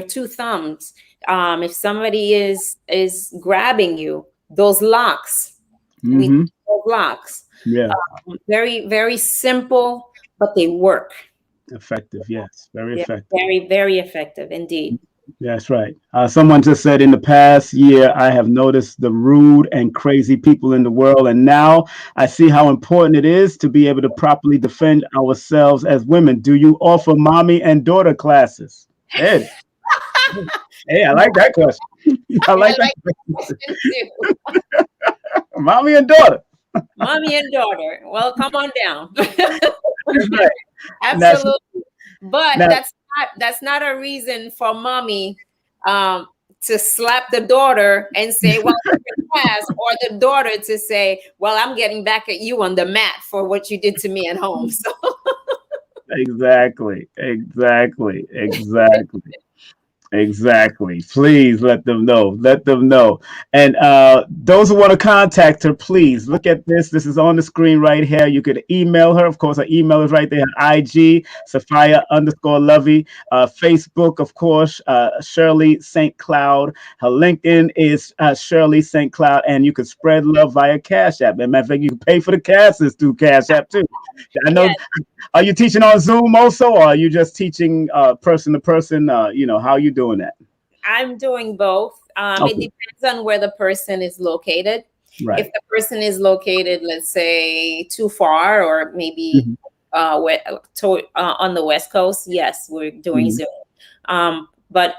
two thumbs. If somebody is grabbing you, those locks. We those locks. Yeah. Very, very simple, but they work. Effective, yes. Very effective. Very, very effective indeed. That's right. Someone just said, in the past year, I have noticed the rude and crazy people in the world, and now I see how important it is to be able to properly defend ourselves as women. Do you offer mommy and daughter classes? Ed. Hey, I like that question. I like that question too. Mommy and daughter. Mommy and daughter. Well, come on down. That's right. Absolutely. But that's not a reason for mommy to slap the daughter and say, well, class, or the daughter to say, well, I'm getting back at you on the mat for what you did to me at home. So Exactly. Please let them know. And those who want to contact her, please look at this. This is on the screen right here. You could email her. Of course, her email is right there. IG, Sophia_Lovey. Facebook, of course, Sherly St. Cloud. Her LinkedIn is Sherly St. Cloud. And you could spread love via Cash App. And matter of fact, you can pay for the classes through Cash App too. I know. Yes. Are you teaching on Zoom also, or are you just teaching person to person? You know, how are you doing that? I'm doing both. Okay. It depends on where the person is located. Right. If the person is located, let's say, too far, or maybe on the West Coast, yes, we're doing Zoom. But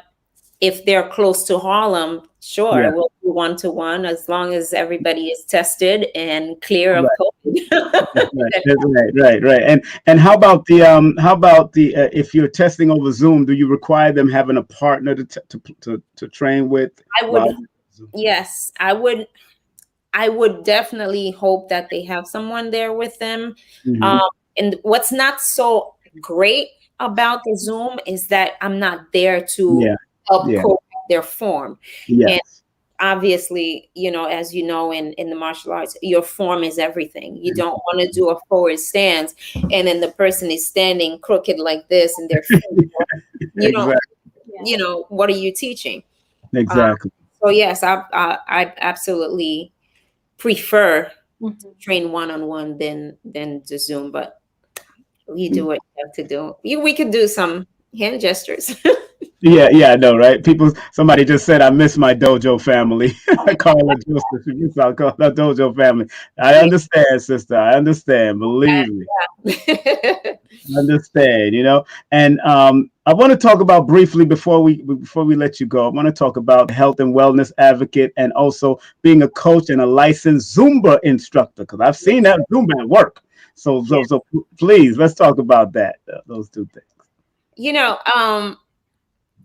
if they're close to Harlem, sure, we'll do one-to-one, as long as everybody is tested and clear of COVID. Right. And how about the if you're testing over Zoom, do you require them having a partner to train with? I would. Yes, I would. I would definitely hope that they have someone there with them. And what's not so great about the Zoom is that I'm not there to help correct their form. Yes. And obviously, you know, as you know, in the martial arts, your form is everything. You don't want to do a forward stance and then the person is standing crooked like this and their feet, you know, you know, what are you teaching? Exactly. So yes, I absolutely prefer to train one-on-one than the Zoom, but we do what you have to do. We could do some hand gestures. Yeah, I know, right? Somebody just said, I miss my dojo family. Carla Joseph, I'll call her dojo family. I understand, sister. I understand. Believe me. I understand, you know. And I want to talk about briefly before we let you go. I want to talk about health and wellness advocate and also being a coach and a licensed Zumba instructor, because I've seen that Zumba at work. So please, let's talk about that. Those two things. You know,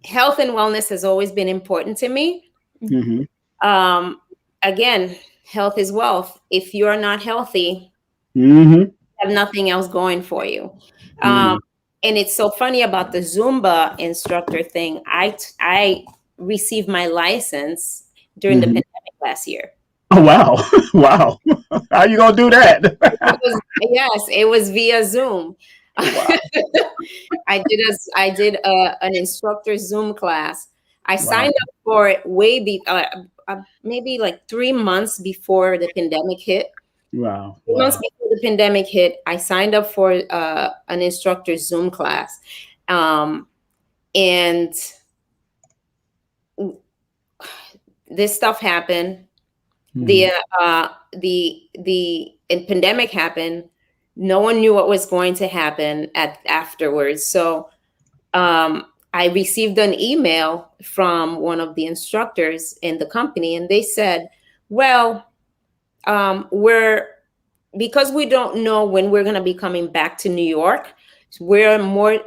health and wellness has always been important to me. Mm-hmm. Again, health is wealth. If you're not healthy, Mm-hmm. you have nothing else going for you. Mm-hmm. And it's so funny about the Zumba instructor thing. I received my license during the Mm-hmm. pandemic last year. Oh wow, wow! How you gonna do that? Yes, it was via Zoom. Wow, I did an instructor Zoom class. I wow, signed up for it maybe like 3 months before the pandemic hit. wow, 3 months wow, before the pandemic hit, I signed up for an instructor Zoom class, and this stuff happened. mm-hmm. The pandemic happened. No one knew what was going to happen afterwards. So I received an email from one of the instructors in the company, and they said, "Well, because we don't know when we're going to be coming back to New York, we're more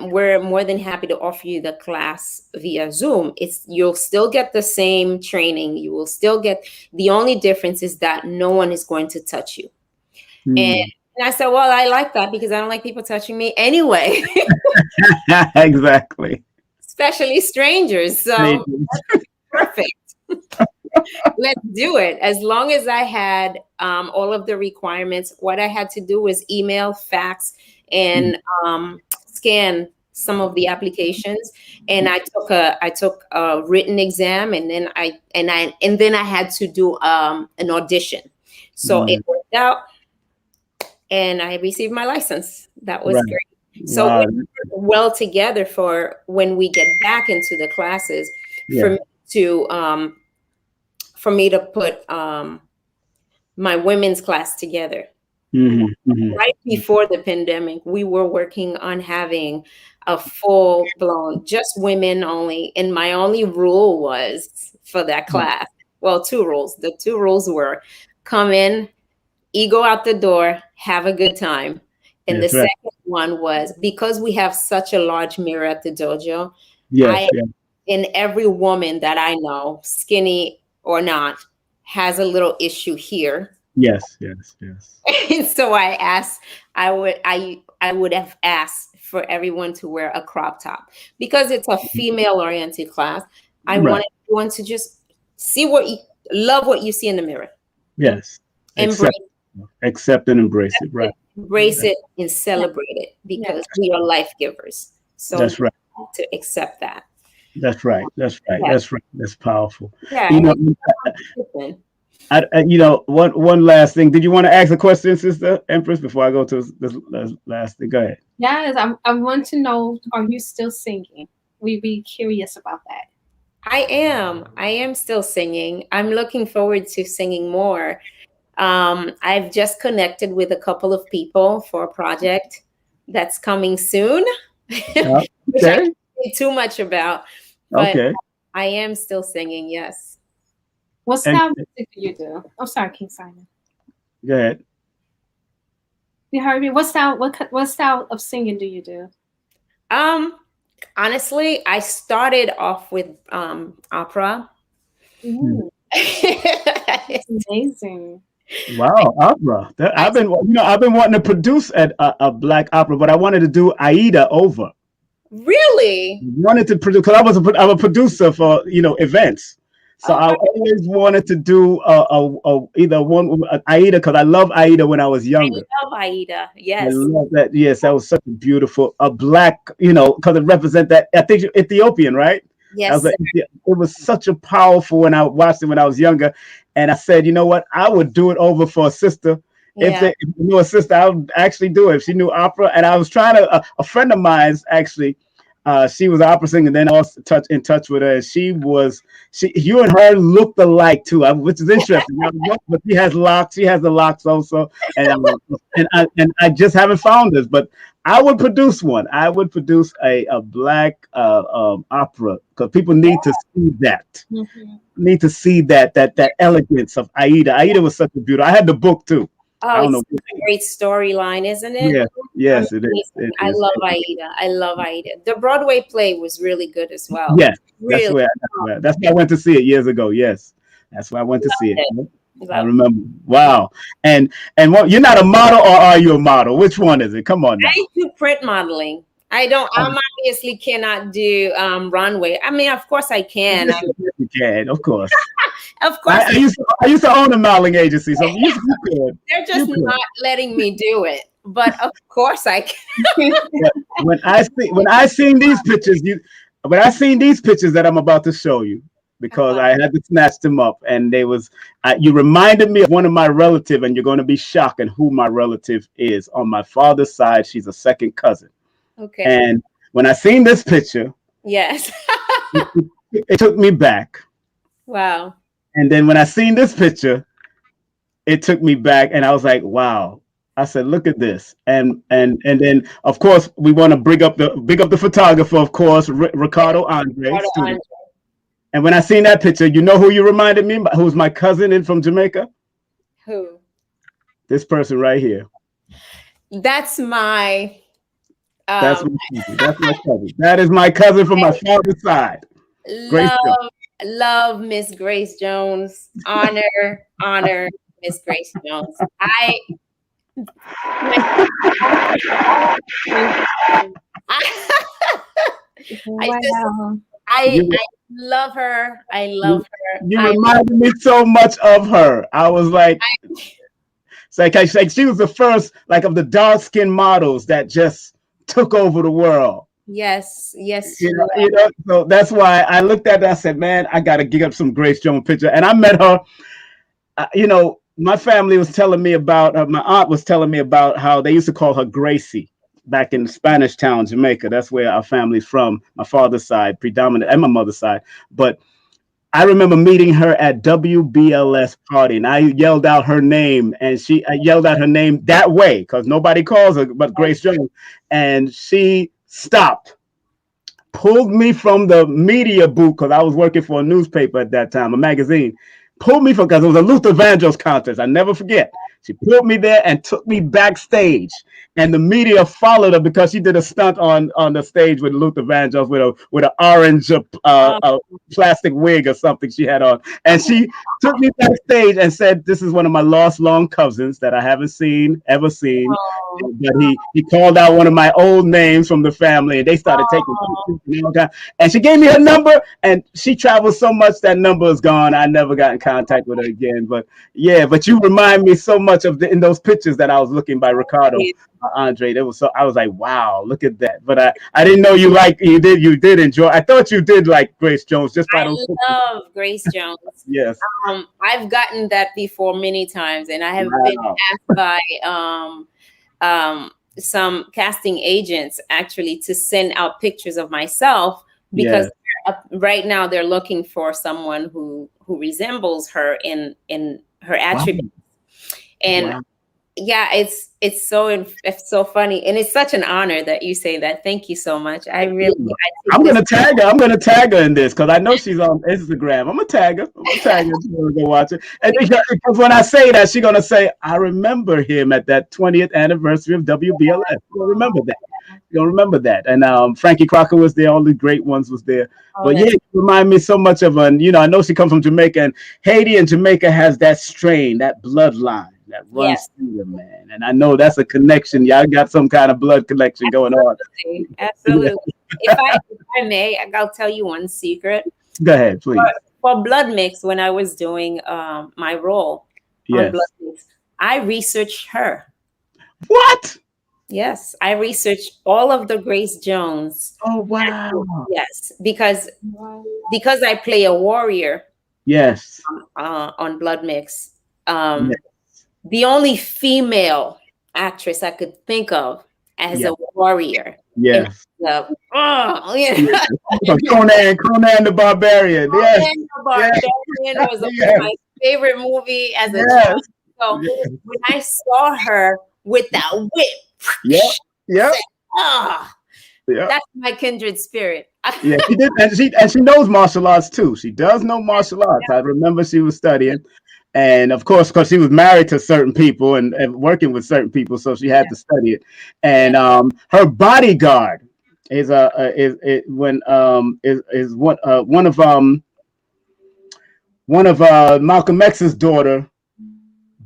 than happy to offer you the class via Zoom. You'll still get the same training. You will still get, the only difference is that no one is going to touch you." And, Mm. and I said, "Well, I like that because I don't like people touching me anyway." Exactly. Especially strangers. So perfect. Let's do it. As long as I had all of the requirements, what I had to do was email, fax, and scan some of the applications. And I took a written exam, and then I had to do an audition. So it worked out, and I received my license. That was Right. great. So Wow. we work well together for when we get back into the classes. Yeah. For me to put my women's class together. Mm-hmm. Mm-hmm. Right before the pandemic, we were working on having a full blown, just women only. And my only rule was for that class, well, two rules. The two rules were come in, ego out the door, have a good time. And the That's right. second one was because we have such a large mirror at the dojo, Yes. Yeah. and every woman that I know, skinny or not, has a little issue here. Yes. Yes. Yes. And so I would have asked for everyone to wear a crop top because it's a female oriented class. I Right. wanted everyone to just love what you see in the mirror. Yes. Accept and embrace it. Right. Embrace it and celebrate it because we are life givers. So that's right. To accept that. That's right. That's right. Yeah. That's right. That's powerful. Yeah. One last thing. Did you want to ask a question, Sister Empress, before I go to this last thing? Go ahead. Yes, I want to know, are you still singing? We'd be curious about that. I am still singing. I'm looking forward to singing more. I've just connected with a couple of people for a project that's coming soon, which I can't say too much about. But I am still singing, yes. What style of music do you do? Oh, sorry, King Simon. Go ahead. You heard me. What style of singing do you do? Honestly, I started off with opera. It's amazing. Wow, opera. I've been wanting to produce a black opera, but I wanted to do Aida over. Really? Wanted to produce because I'm a producer for events. So I always wanted to do either one Aida because I love Aida when I was younger. I love Aida. Yes. I love that. Yes, that was such a beautiful black. Because it represents that. I think Ethiopian, right? Yes. It was such a powerful when I watched it when I was younger, and I said, you know what, I would do it over for a sister. If you knew a sister, I would actually do it if she knew opera. And I was trying to. A friend of mine's actually. She was an opera singer, and then also in touch with her. You and her looked alike too, which is interesting. But she has locks. She has the locks also, and I just haven't found this. But I would produce one. I would produce a black opera because people need to see that. Need to see that elegance of Aida. Aida was such a beautiful. I had the book too. I don't know. It's a great storyline, isn't it? Yeah, yes, it is. I love Aida. I love Aida. The Broadway play was really good as well. Yes, Really. that's why I went to see it years ago. Yes, that's why I went to see it. I remember. Wow. And what, you're not a model, or are you a model? Which one is it? Come on now. I do print modeling. I don't. I'm obviously cannot do runway. I mean, of course I can. You can, of course. Of course. I used to own a modeling agency, so you could. They're just not letting me do it. But of course I can. when I seen these pictures, that I'm about to show you, because I had to snatch them up, and you reminded me of one of my relative, and you're going to be shocked at who my relative is. On my father's side, she's a second cousin. Okay. And when I seen this picture, yes, it took me back. Wow. And then when I seen this picture, it took me back, and I was like, wow. I said, look at this. And then of course we want to big up the photographer, of course, Ricardo Andre. And when I seen that picture, you know who you reminded me? Who's my cousin from Jamaica? Who? This person right here. That's my That's my cousin. That is my cousin from my father's side. Love Miss Grace Jones. Honor Miss Grace Jones. I love her. I love her. You reminded me so much of her. I was like, she was the first of the dark skinned models that just took over the world. Yes. So that's why I looked at it. I said, man, I got to dig up some Grace Jones picture. And I met her. My family was telling me about, my aunt was telling me about how they used to call her Gracie back in Spanish Town, Jamaica. That's where our family's from, my father's side, predominant, and my mother's side. But I remember meeting her at WBLS party, and I yelled out her name, and I yelled out her name that way because nobody calls her but Grace Jones. And she stopped, pulled me from the media booth, because I was working for a newspaper at that time, a magazine. Pulled me because it was a Luther Vandross contest. I never forget. She pulled me there and took me backstage, and the media followed her because she did a stunt on the stage with Luther Vandross with an orange plastic wig or something she had on, and she took me backstage and said, "This is one of my lost long cousins that I haven't ever seen." But he called out one of my old names from the family, and they started taking pictures. And she gave me her number, and she traveled so much that number is gone. I never got in contact with her again. But yeah, but you remind me so much of in those pictures that I was looking by Ricardo Andre. I was like, wow, look at that. But I didn't know you did enjoy. I thought you did like Grace Jones just by those pictures. I love Grace Jones. Yes. I've gotten that before many times, and I have been asked by some casting agents actually to send out pictures of myself because right now they're looking for someone who resembles her in her attributes. And it's so funny, and it's such an honor that you say that. Thank you so much. I'm gonna tag her. I'm gonna tag her in this because I know she's on Instagram. I'm gonna tag her. To go watch it. And because when I say that, she's gonna say, "I remember him at that 20th anniversary of WBLS." You'll remember that. And Frankie Crocker was there. All the great ones was there. But you remind me so much of I know she comes from Jamaica, and Haiti and Jamaica has that strain, that bloodline that runs through them, man. And I know that's a connection. Y'all got some kind of blood connection going on. Absolutely. If I may, I'll tell you one secret. Go ahead, please. For Blood Mix, when I was doing my role on Blood Mix, I researched her. What? Yes, I researched all of the Grace Jones. Oh wow! Yes, because I play a warrior. Yes. On Blood Mix, the only female actress I could think of as a warrior. Yes. Conan the Barbarian. Conan the Barbarian was my favorite movie as a child. So when I saw her with that whip, that's my kindred spirit. Yeah, she did, and she knows martial arts too. She does know martial arts. I remember she was studying, And of course, because she was married to certain people and working with certain people, so she had to study it. And her bodyguard is one of Malcolm X's daughter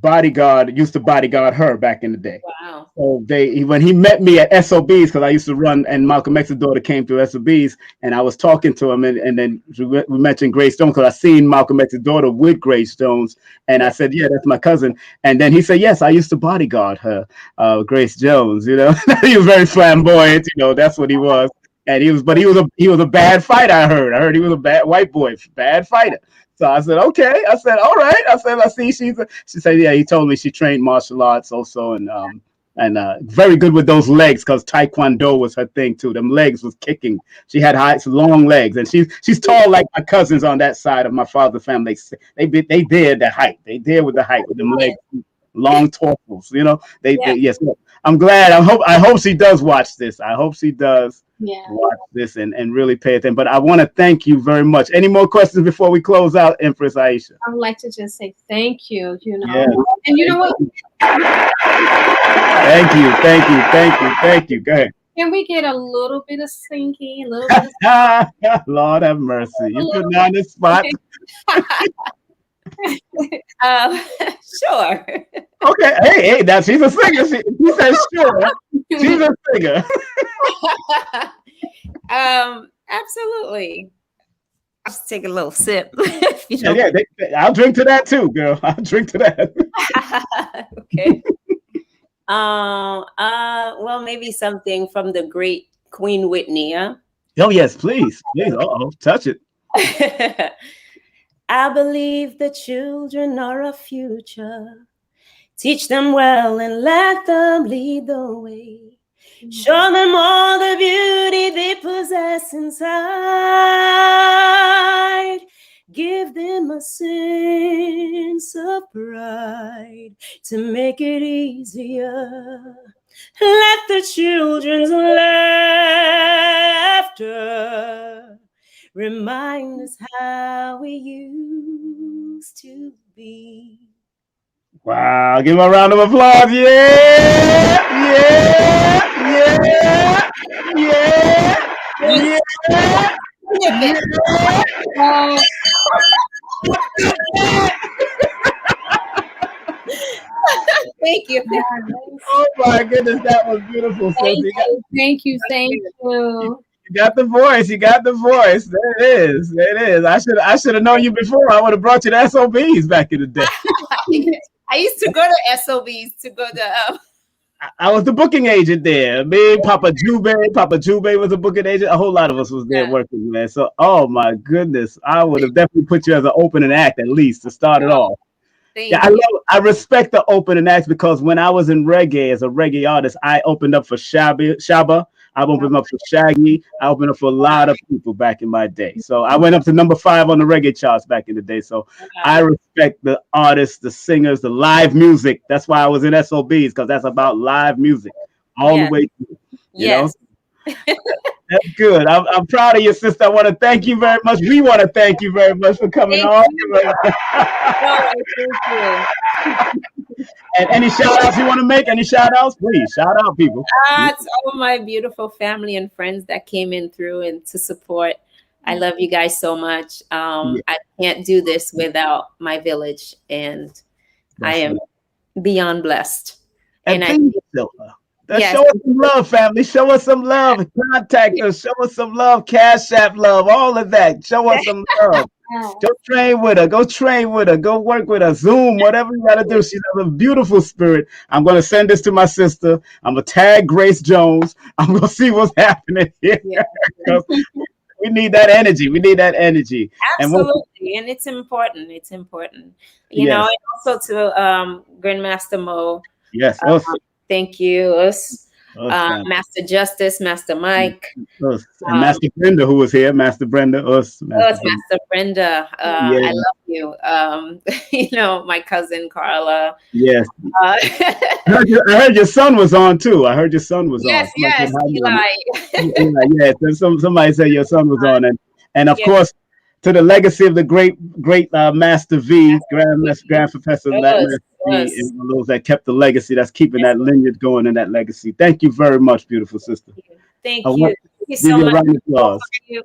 bodyguard used to bodyguard her back in the day. Wow. So when he met me at SOBs, because I used to run, and Malcolm X's daughter came through SOBs, and I was talking to him, and then we mentioned Grace Jones, because I seen Malcolm X's daughter with Grace Jones, and I said, yeah, that's my cousin. And then he said, yes, I used to bodyguard her, Grace Jones. You know, he was very flamboyant. You know, that's what he was. And he was a bad fighter. I heard he was a bad white boy, bad fighter. So I said, okay. I said, all right. I said, I see. She said, yeah. He told me she trained martial arts also, and very good with those legs, because Taekwondo was her thing too. Them legs was kicking. She had long legs, and she's tall like my cousins on that side of my father's family. They did the height. They did with the height with them legs, long torsos. You know, yes. I'm glad. I hope she does watch this. I hope she does. Watch this and really pay attention. But I want to thank you very much. Any more questions before we close out, Empress Aisha? I would like to just say thank you, and you know what? Thank you. Go ahead. Can we get a little bit of singing? A little bit of Lord have mercy. You put me on the spot. Sure. Okay. Hey, now she's a singer. She said sure. She's a singer. Absolutely. I'll just take a little sip. I'll drink to that too, girl. I'll drink to that. Okay. Well, maybe something from the great Queen Whitney. Huh? Oh yes, please. Touch it. I believe the children are our future. Teach them well and let them lead the way. Show them all the beauty they possess inside. Give them a sense of pride to make it easier. Let the children's laughter remind us how we used to be. Wow, give him a round of applause. Thank you. Oh my goodness, that was beautiful. Thank you. You got the voice. There it is. I should have known you before. I would have brought you to SOBs back in the day. I used to go to SOBs to go to. I was the booking agent there. Me, Papa Jube was a booking agent. A whole lot of us was there working, man. So, oh my goodness, I would have definitely put you as an opening act at least to start it off. I respect the opening acts, because when I was in reggae as a reggae artist, I opened up for Shaba. I opened up for Shaggy. I opened up for a lot of people back in my day. So I went up to number 5 on the reggae charts back in the day. So I respect the artists, the singers, the live music. That's why I was in SOBs, because that's about live music all the way through. You know? That's good. I'm proud of you, sister. I want to thank you very much. We want to thank you very much for coming on. Thank you. And any shout outs you want to make? Any shout outs? Please shout out people. It's all my beautiful family and friends that came in through and to support. I love you guys so much. I can't do this without my village, and I am beyond blessed. And show us some love, family. Show us some love. Contact us. Show us some love. Cash App love. All of that. Show us some love. Go train with her. Go work with her. Zoom, whatever you got to do. She has a beautiful spirit. I'm going to send this to my sister. I'm going to tag Grace Jones. I'm going to see what's happening here. We need that energy. Absolutely. And it's important. You know, and also to Grandmaster Mo. Yes. Thank you. Master Justice, Master Mike, and Master Brenda, who was here. Master Brenda, Master Brenda. I love you. You know, my cousin Carla. Yes. I heard your son was on too. Yes, Eli. Yeah. Somebody said your son was on, and of course, to the legacy of the great Master V, Grand Professor Master V, Yes. and those that kept the legacy, that's keeping that lineage going and that legacy. Thank you very much, beautiful sister. Thank I you. want Thank you to give so you a much round of applause.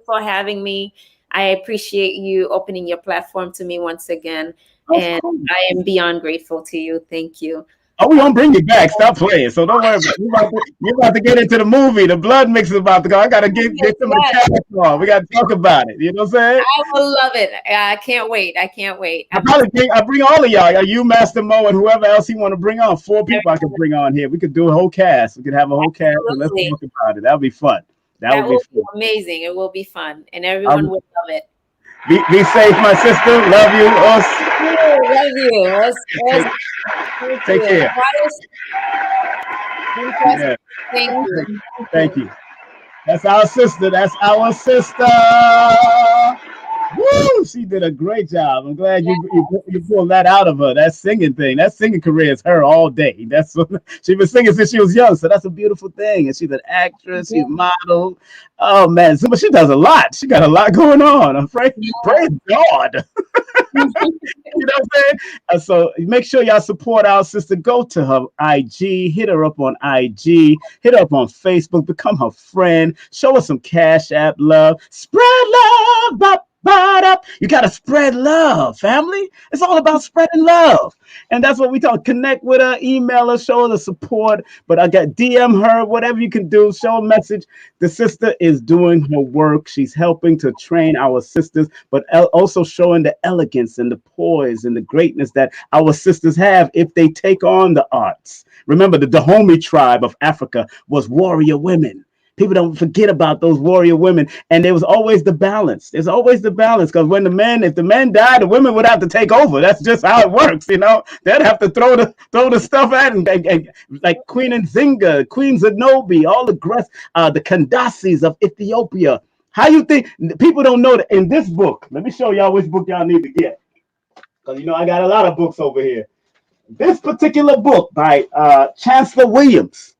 for having me. I appreciate you opening your platform to me once again. Of And course. I am beyond grateful to you. Thank you. Oh, we gonna bring you back. Stop playing. So don't worry about it. You're about to get into the movie. The blood mix is about to go. I gotta get some of the cast on. We gotta talk about it. You know what I'm saying? I will love it. I can't wait. I can't wait. I bring all of y'all. You, Master Mo, and whoever else he want to bring on. 4 people I can bring on here. We could do a whole cast. We could have a whole cast and let's talk about it. That'll be fun. That will be amazing. It will be fun, and everyone will love it. Be safe, my sister. Love you. Us. Love you. Take care. Yeah. Thank you. That's our sister. That's our sister. Woo! She did a great job. I'm glad you pulled that out of her. That singing thing. That singing career is her all day. That's what she's been singing since she was young. So that's a beautiful thing. And she's an actress. She's a model. Oh man, but she does a lot. She got a lot going on. Praise God. You know what I'm saying? So make sure y'all support our sister. Go to her IG, hit her up on IG, hit her up on Facebook, become her friend, show her some Cash App love, spread love, you gotta spread love, family. It's all about spreading love, and that's what we talk. Connect with her, email her, show her the support. But I got DM her, whatever you can do, show a message. The sister is doing her work. She's helping to train our sisters, but also showing the elegance and the poise and the greatness that our sisters have if they take on the arts. Remember, the Dahomey tribe of Africa was warrior women. People don't forget about those warrior women. And there was always the balance. There's always the balance, because if the men died, the women would have to take over. That's just how it works, you know. They'd have to throw the stuff at and like Queen Nzinga, Queen Zenobi, all the Kandasis of Ethiopia. How you think people don't know that in this book? Let me show y'all which book y'all need to get. Because I got a lot of books over here. This particular book by Chancellor Williams.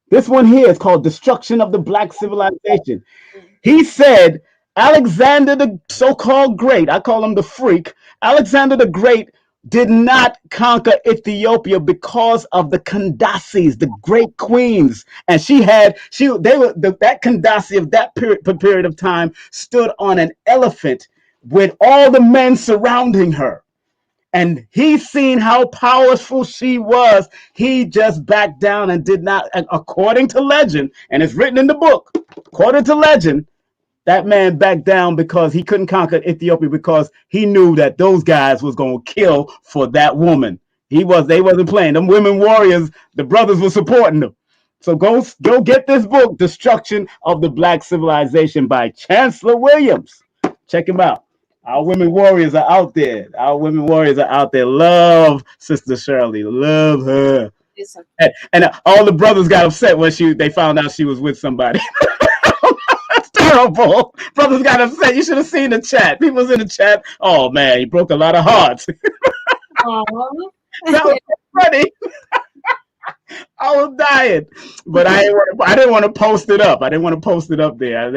This one here is called Destruction of the Black Civilization. He said Alexander the so-called Great, I call him the freak, Alexander the Great did not conquer Ethiopia because of the Kandasis, the great queens. And that Kandasi of that period of time stood on an elephant with all the men surrounding her. And he seen how powerful she was. He just backed down and did not, according to legend, and it's written in the book, according to legend, that man backed down because he couldn't conquer Ethiopia, because he knew that those guys was going to kill for that woman. They wasn't playing. Them women warriors, the brothers were supporting them. So go get this book, Destruction of the Black Civilization by Chancellor Williams. Check him out. Our women warriors are out there. Love Sister Sherly. Love her. And all the brothers got upset when they found out she was with somebody. That's terrible. Brothers got upset. You should have seen the chat. People was in the chat. Oh man, he broke a lot of hearts. That was funny. I was dying, but I didn't want to post it up. I didn't want to post it up there. I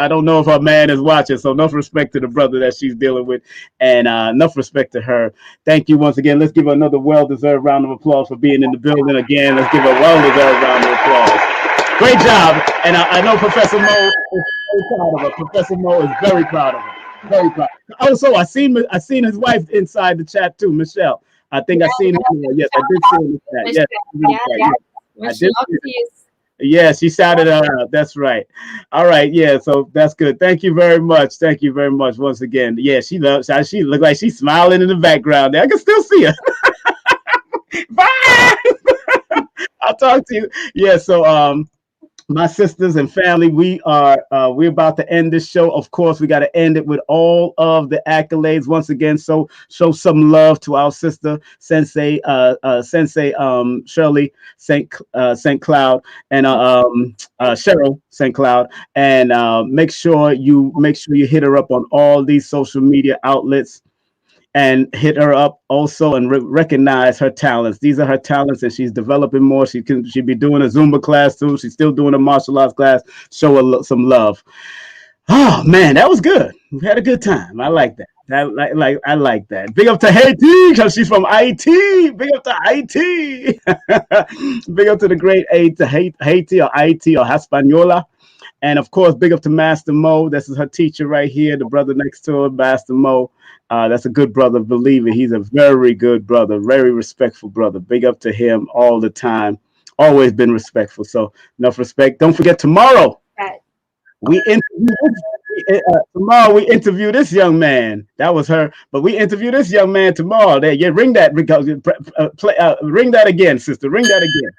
don't know if her man is watching, so enough respect to the brother that she's dealing with, and enough respect to her. Thank you once again. Let's give her another well-deserved round of applause for being in the building again. Let's give her a well-deserved round of applause. Great job, and I know Professor Mo is very proud of her. Professor Mo is very proud of her. Very proud. Also, I seen his wife inside the chat too, Michelle. I think I seen her. Yes, I did see her in the chat. Yes, I did see her. Yeah, she shouted her out. That's right. All right. Yeah. So that's good. Thank you very much. Thank you very much once again. Yeah, she looked like she's smiling in the background there. I can still see her. Bye. I'll talk to you. Yeah. So my sisters and family, we're about to end this show. Of course, we got to end it with all of the accolades once again. So show some love to our sister Sensei Sherly St. Cloud and Cheryl St. Cloud, and make sure you hit her up on all these social media outlets. And hit her up also and recognize her talents. These are her talents, and she's developing more. She'll be doing a Zumba class too. She's still doing a martial arts class. Show her some love. Oh man, that was good. We had a good time. I like that. I like that. Big up to Haiti because she's from IT. Big up to Haiti. Big up to the great A to Haiti or IT or Hispaniola. And of course, big up to Master Mo. This is her teacher right here, the brother next to her, Master Mo. That's a good brother, believe it. He's a very good brother, very respectful brother. Big up to him all the time. Always been respectful. So enough respect. Don't forget tomorrow. Right. We interview tomorrow. We interview this young man. That was her, but we interview this young man tomorrow. There, yeah, ring that because ring that again, sister. Ring that again.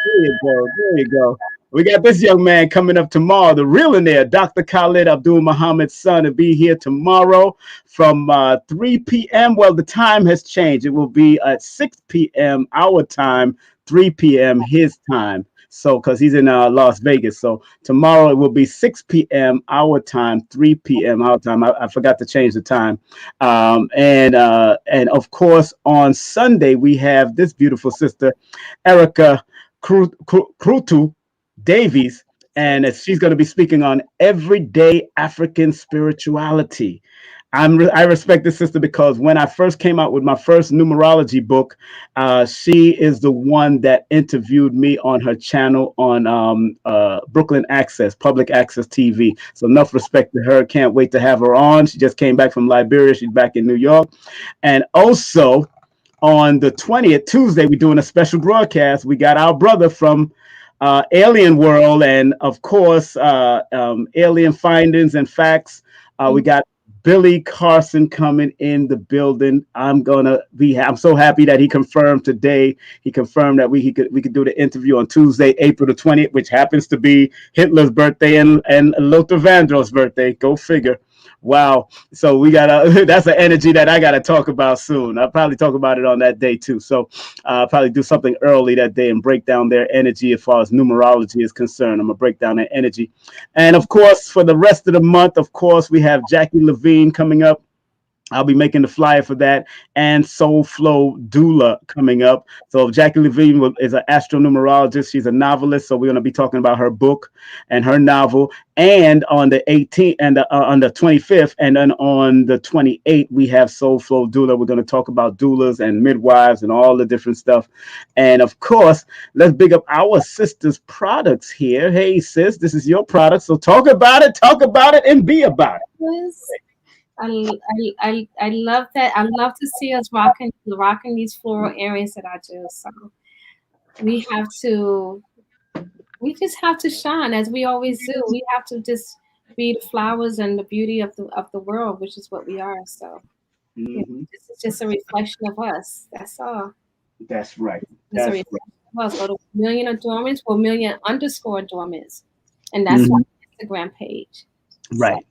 There you go. There you go. We got this young man coming up tomorrow, the realionaire, Dr. Khalid Abdul Muhammad's son, to be here tomorrow from 3 p.m. Well, the time has changed. It will be at 6 p.m. our time, 3 p.m. his time. So, because he's in Las Vegas. So, tomorrow it will be 6 p.m. our time, 3 p.m. our time. I forgot to change the time. And of course, on Sunday, we have this beautiful sister, Erica Krutu Davies, and she's going to be speaking on everyday African spirituality. I respect this sister because when I first came out with my first numerology book, she is the one that interviewed me on her channel on Brooklyn Access, Public Access TV. So enough respect to her. Can't wait to have her on. She just came back from Liberia. She's back in New York. And also on the 20th, Tuesday, we're doing a special broadcast. We got our brother from Alien World and, of course, Alien Findings and Facts. We got Billy Carson coming in the building. I'm so happy that he confirmed today. He confirmed that we could do the interview on Tuesday, April the 20th, which happens to be Hitler's birthday and Luther Vandross's birthday. Go figure. Wow. So we that's an energy that I gotta talk about soon. I'll probably talk about it on that day too. So I'll probably do something early that day and break down their energy as far as numerology is concerned. I'm gonna break down their energy. And of course, for the rest of the month, of course, we have Jackie Levine coming up. I'll be making the flyer for that, and Soul Flow Doula coming up. So Jackie Levine is an astronumerologist. She's a novelist. So we're going to be talking about her book and her novel. And on the 18th and on the 25th, and then on the 28th, we have Soul Flow Doula. We're going to talk about doulas and midwives and all the different stuff. And of course, let's big up our sister's products here. Hey, sis, this is your product. So talk about it, and be about it. Yes. I love that. I love to see us rocking these floral areas that I do. So we just have to shine as we always do. We have to just be the flowers and the beauty of the world, which is what we are. So this is just a reflection of us. That's all. That's right. It's a reflection of us. Go to million adornments or million _ adornments, and that's my Instagram page. Right. So.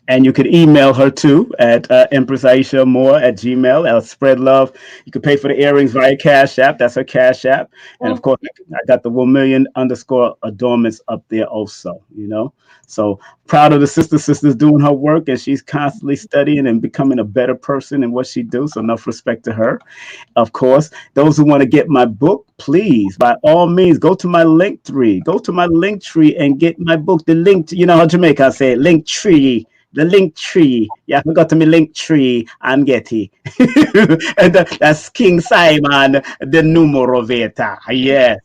And you could email her too at Empress Aisha Moore at Gmail. I'll spread love. You can pay for the earrings via Cash App. That's her Cash App. And of course, I got the 1million _ adornments up there also, So proud of the sisters doing her work, and she's constantly studying and becoming a better person in what she do. So enough respect to her. Of course, those who want to get my book, please, by all means, go to my Linktree. Go to my Linktree and get my book. The link, you know how Jamaica say it, Linktree. The Linktree. Yeah, I forgot to me Linktree and Getty. And that's King Simon, the numerator. Yes.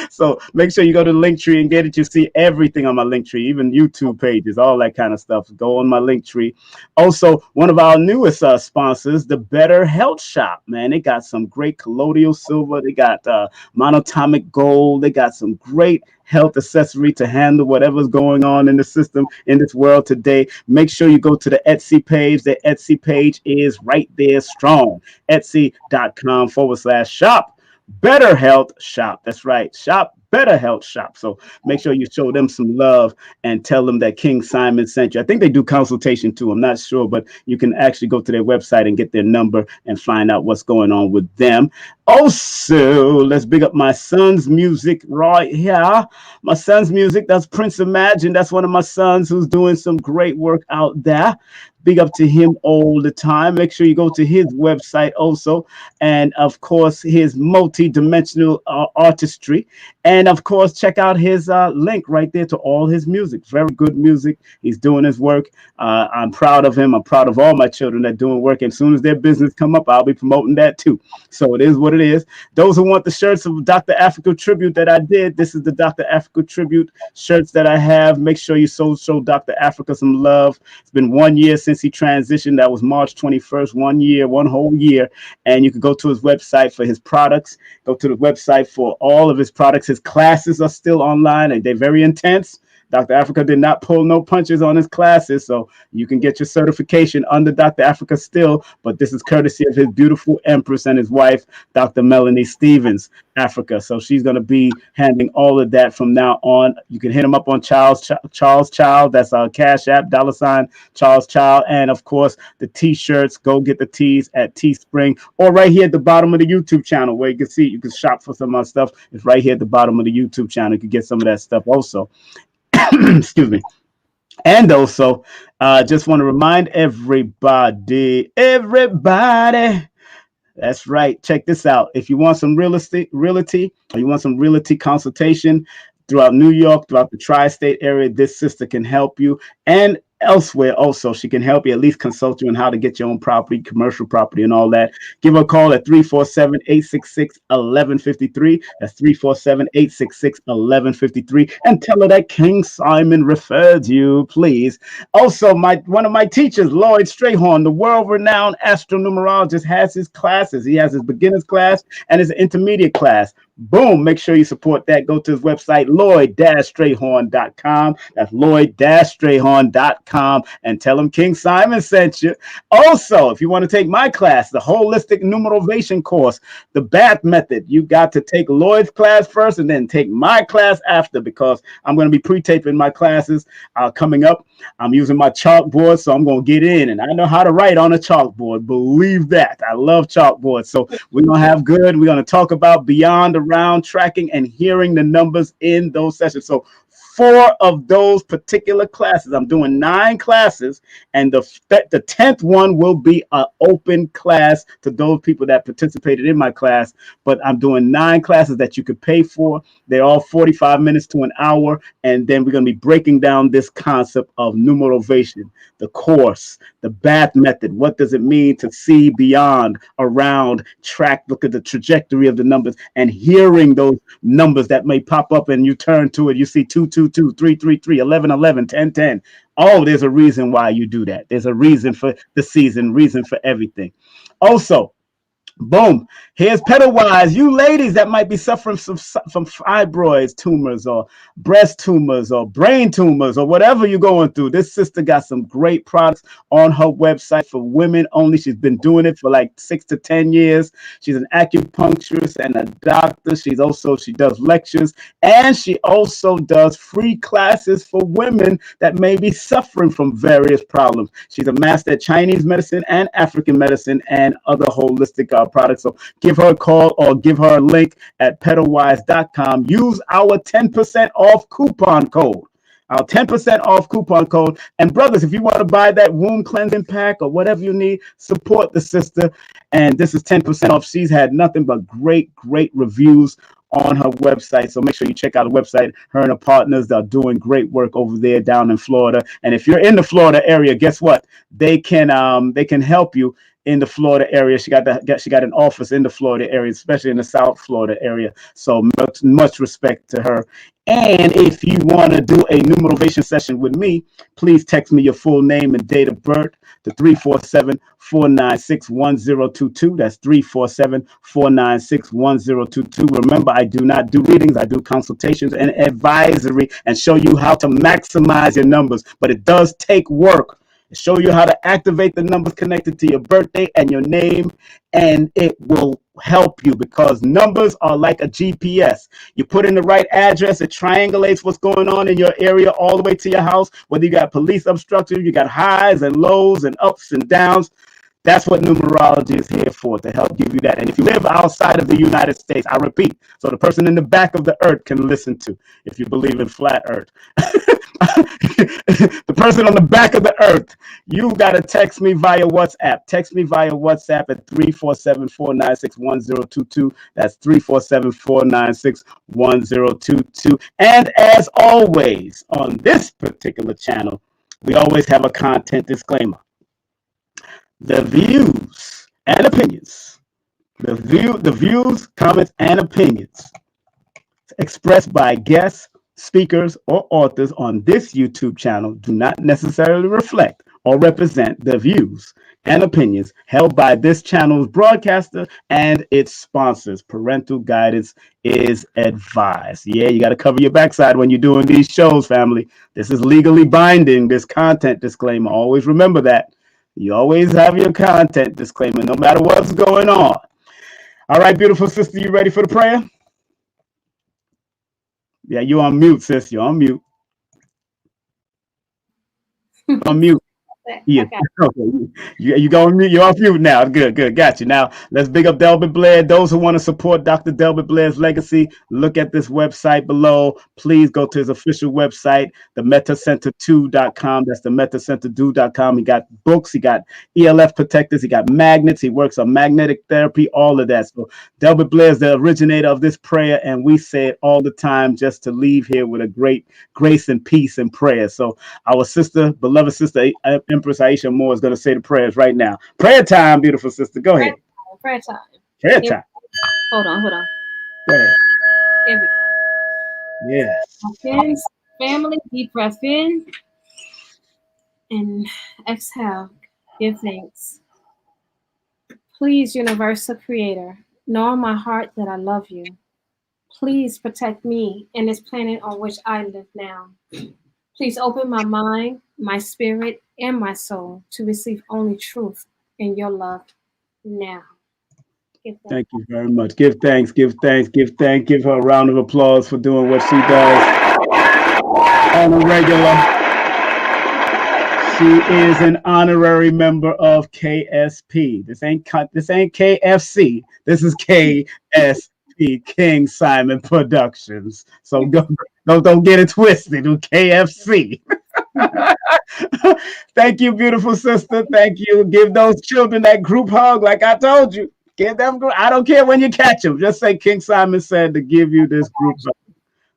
So make sure you go to the Linktree and get it. You see everything on my Linktree, even YouTube pages, all that kind of stuff. Go on my Linktree. Also, one of our newest sponsors, the Better Health Shop, man. They got some great colloidal silver. They got monatomic gold. They got some great health accessory to handle whatever's going on in the system in this world today. Make sure you go to the Etsy page. The Etsy page is right there strong. Etsy.com/shop. Better Health Shop. That's right. Shop Better Health Shop. So make sure you show them some love and tell them that King Simon sent you. I think they do consultation too. I'm not sure, but you can actually go to their website and get their number and find out what's going on with them. Also, let's big up my son's music right here. My son's music. That's Prince Imagine. That's one of my sons who's doing some great work out there. Big up to him all the time. Make sure you go to his website also. And of course, his multi-dimensional artistry. And And of course, check out his link right there to all his music. Very good music. He's doing his work. I'm proud of him. I'm proud of all my children that are doing work. And as soon as their business come up, I'll be promoting that too. So it is what it is. Those who want the shirts of Dr. Africa tribute that I did, this is the Dr. Africa tribute shirts that I have. Make sure you show Dr. Africa some love. It's been 1 year since he transitioned. That was March 21st. 1 year, one whole year. And you can go to his website for his products. Go to the website for all of his products. His classes are still online and they're very intense. Dr. Africa did not pull no punches on his classes, so you can get your certification under Dr. Africa still, but this is courtesy of his beautiful Empress and his wife, Dr. Melanie Stevens, Africa. So she's going to be handling all of that from now on. You can hit him up on Charles Child. That's our Cash App, $ Charles Child. And of course, the t-shirts, go get the tees at Teespring or right here at the bottom of the YouTube channel where you can see, you can shop for some of our stuff. It's right here at the bottom of the YouTube channel. You can get some of that stuff also. Excuse me. And also, just want to remind everybody, that's right. Check this out. If you want some realty, or you want some realty consultation throughout New York, throughout the tri-state area, this sister can help you. And elsewhere also, she can help you, at least consult you on how to get your own property, commercial property and all that. Give her a call at 347-866-1153. That's 347-866-1153. And tell her that King Simon referred you, please. Also, one of my teachers, Lloyd Strayhorn, the world-renowned astronumerologist, has his classes. He has his beginner's class and his intermediate class. Boom, make sure you support that. Go to his website, lloyd-strayhorn.com. That's lloyd-strayhorn.com, and tell him King Simon sent you. Also, if you want to take my class, the holistic numerovation course, the BAT method, you got to take Lloyd's class first and then take my class after, because I'm going to be pre-taping my classes coming up. I'm using my chalkboard, so I'm going to get in, and I know how to write on a chalkboard. Believe that. I love chalkboards. So we're going to have good. We're going to talk about beyond, around, tracking, and hearing the numbers in those sessions. So 4 of those particular classes, I'm doing 9 classes, and the 10th one will be an open class to those people that participated in my class. But I'm doing 9 classes that you could pay for. They're all 45 minutes to an hour, and then we're going to be breaking down this concept of numerovation, the course, the BAT method. What does it mean to see beyond, around, track, look at the trajectory of the numbers, and hearing those numbers that may pop up and you turn to it, you see 222, 333, 1111, 1010. Oh, there's a reason why you do that. There's a reason for the season, reason for everything. Also, boom, here's pedal-wise. You ladies that might be suffering from fibroids, tumors, or breast tumors, or brain tumors, or whatever you're going through, this sister got some great products on her website for women only. She's been doing it for like 6 to 10 years. She's an acupuncturist and a doctor. She does lectures, and she also does free classes for women that may be suffering from various problems. She's a master at Chinese medicine and African medicine and other holistic products. So give her a call or give her a link at pedalwise.com. Use our 10% off coupon code. Our 10% off coupon code. And brothers, if you want to buy that womb cleansing pack or whatever you need, support the sister. And this is 10% off. She's had nothing but great reviews on her website. So make sure you check out the website. Her and her partners are doing great work over there down in Florida. And if you're in the Florida area, guess what? They can help you in the Florida area. She got an office in the Florida area, especially in the South Florida area. So much respect to her. And if you want to do a numerovation session with me, please text me your full name and date of birth to 347-496-1022. That's 347-496-1022. Remember, I do not do readings. I do consultations and advisory and show you how to maximize your numbers. But it does take work. Show you how to activate the numbers connected to your birthday and your name, and it will help you because numbers are like a GPS. You put in the right address, it triangulates what's going on in your area all the way to your house, whether you got police obstruction, you got highs and lows and ups and downs. That's what numerology is here for, to help give you that. And if you live outside of the United States, I repeat, so the person in the back of the earth can listen to, if you believe in flat earth. the person on the back of the earth, you got to text me via WhatsApp. Text me via WhatsApp at 347-496-1022. That's 347-496-1022. And as always, on this particular channel, we always have a content disclaimer. The views and opinions, the views, comments, and opinions expressed by guests, speakers, or authors on this YouTube channel do not necessarily reflect or represent the views and opinions held by this channel's broadcaster and its sponsors. Parental guidance is advised. Yeah, you got to cover your backside when you're doing these shows, family. This is legally binding, this content disclaimer. Always remember that. You always have your content disclaimer, no matter what's going on. All right, beautiful sister, you ready for the prayer? Yeah, you're on mute, sis. You're on mute. On mute. Yeah. Okay. You go on mute. You're off mute now. Good. Got you. Now, let's big up Delbert Blair. Those who want to support Dr. Delbert Blair's legacy, look at this website below. Please go to his official website, themetacenter2.com. That's themetacenter2.com. He got books. He got ELF protectors. He got magnets. He works on magnetic therapy, all of that. So Delbert Blair is the originator of this prayer, and we say it all the time just to leave here with a great grace and peace and prayer. So our sister, beloved sister, Empress Aisha Moore is going to say the prayers right now. Prayer time, beautiful sister. Go ahead. Prayer time. Prayer time. Hold on. Go ahead. There we go. Yes. Family, deep breath in and exhale. Give thanks. Please, Universal Creator, know in my heart that I love you. Please protect me and this planet on which I live now. Please open my mind, my spirit, and my soul to receive only truth in your love now. Thank you very much. Give thanks. Give her a round of applause for doing what she does on a regular. She is an honorary member of KSP. This ain't KFC. This is KSP, King Simon Productions. So don't get it twisted with KFC. Thank you, beautiful sister. Thank you. Give those children that group hug, like I told you. Give them. I don't care when you catch them. Just say King Simon said to give you this group hug.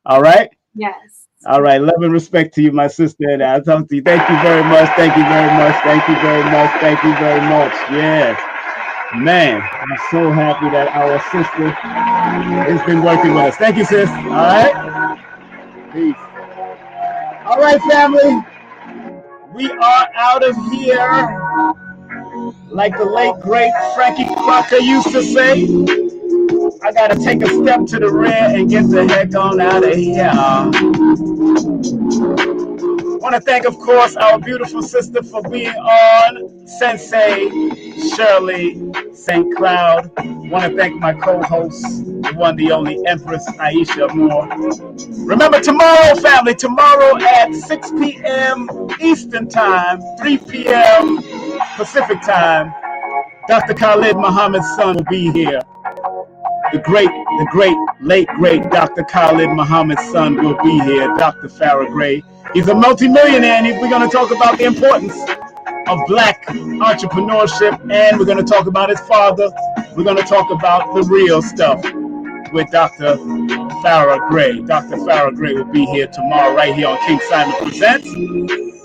All right. Yes. All right. Love and respect to you, my sister. And I'll talk to you. Thank you very much. Thank you very much. Thank you very much. Thank you very much. Yes. Man, I'm so happy that our sister has been working with us. Thank you, sis. All right. Peace. All right, family. We are out of here. Like the late, great Frankie Crocker used to say, I got to take a step to the rear and get the heck on out of here. I want to thank, of course, our beautiful sister for being on, Sensei Sherly St. I want to thank my co-host, the one, the only Empress Aisha Moore. Remember tomorrow, family, tomorrow at 6 p.m. Eastern Time, 3 p.m. Pacific Time, Dr. Khalid Muhammad's son will be here. The late great Dr. Khalid Muhammad's son will be here, Dr. Farrah Gray. He's a multimillionaire, and we're going to talk about the importance of Black entrepreneurship, and we're going to talk about his father. We're going to talk about the real stuff with Dr. Farrah Gray. Dr. Farrah Gray will be here tomorrow right here on King Simon Presents.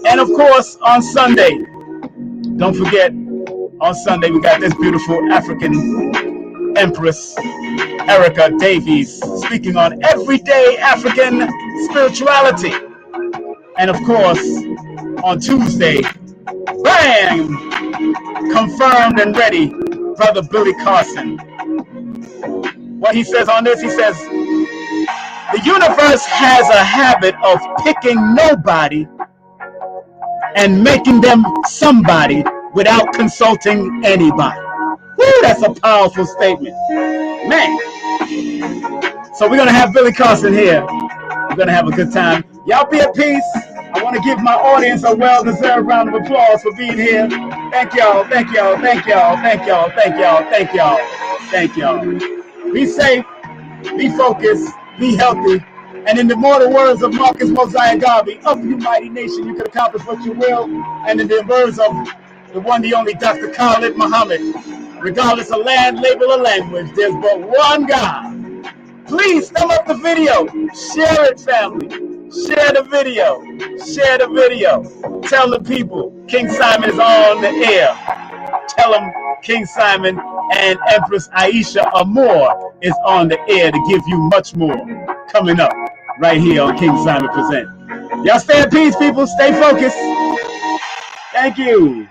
And of course, on Sunday, don't forget, on Sunday, we got this beautiful African Empress, Erica Davies, speaking on everyday African spirituality. And of course, on Tuesday, bam! Confirmed and ready, Brother Billy Carson. What he says on this, he says, the universe has a habit of picking nobody and making them somebody without consulting anybody. Woo, that's a powerful statement. Man. So we're going to have Billy Carson here. We're going to have a good time. Y'all be at peace. I want to give my audience a well-deserved round of applause for being here. Thank y'all. Thank y'all. Thank y'all. Thank y'all. Thank y'all. Thank y'all. Thank y'all. Be safe. Be focused. Be healthy. And in the immortal words of Marcus Mosiah Garvey, of you mighty nation, you can accomplish what you will. And in the words of the one, the only Dr. Khalid Muhammad, regardless of land, label, or language, there's but one God. Please thumb up the video. Share it, family. Share the video. Share the video. Tell the people King Simon is on the air. Tell them King Simon and Empress Aisha Amor is on the air to give you much more coming up right here on King Simon Present. Y'all stay in peace, people. Stay focused. Thank you.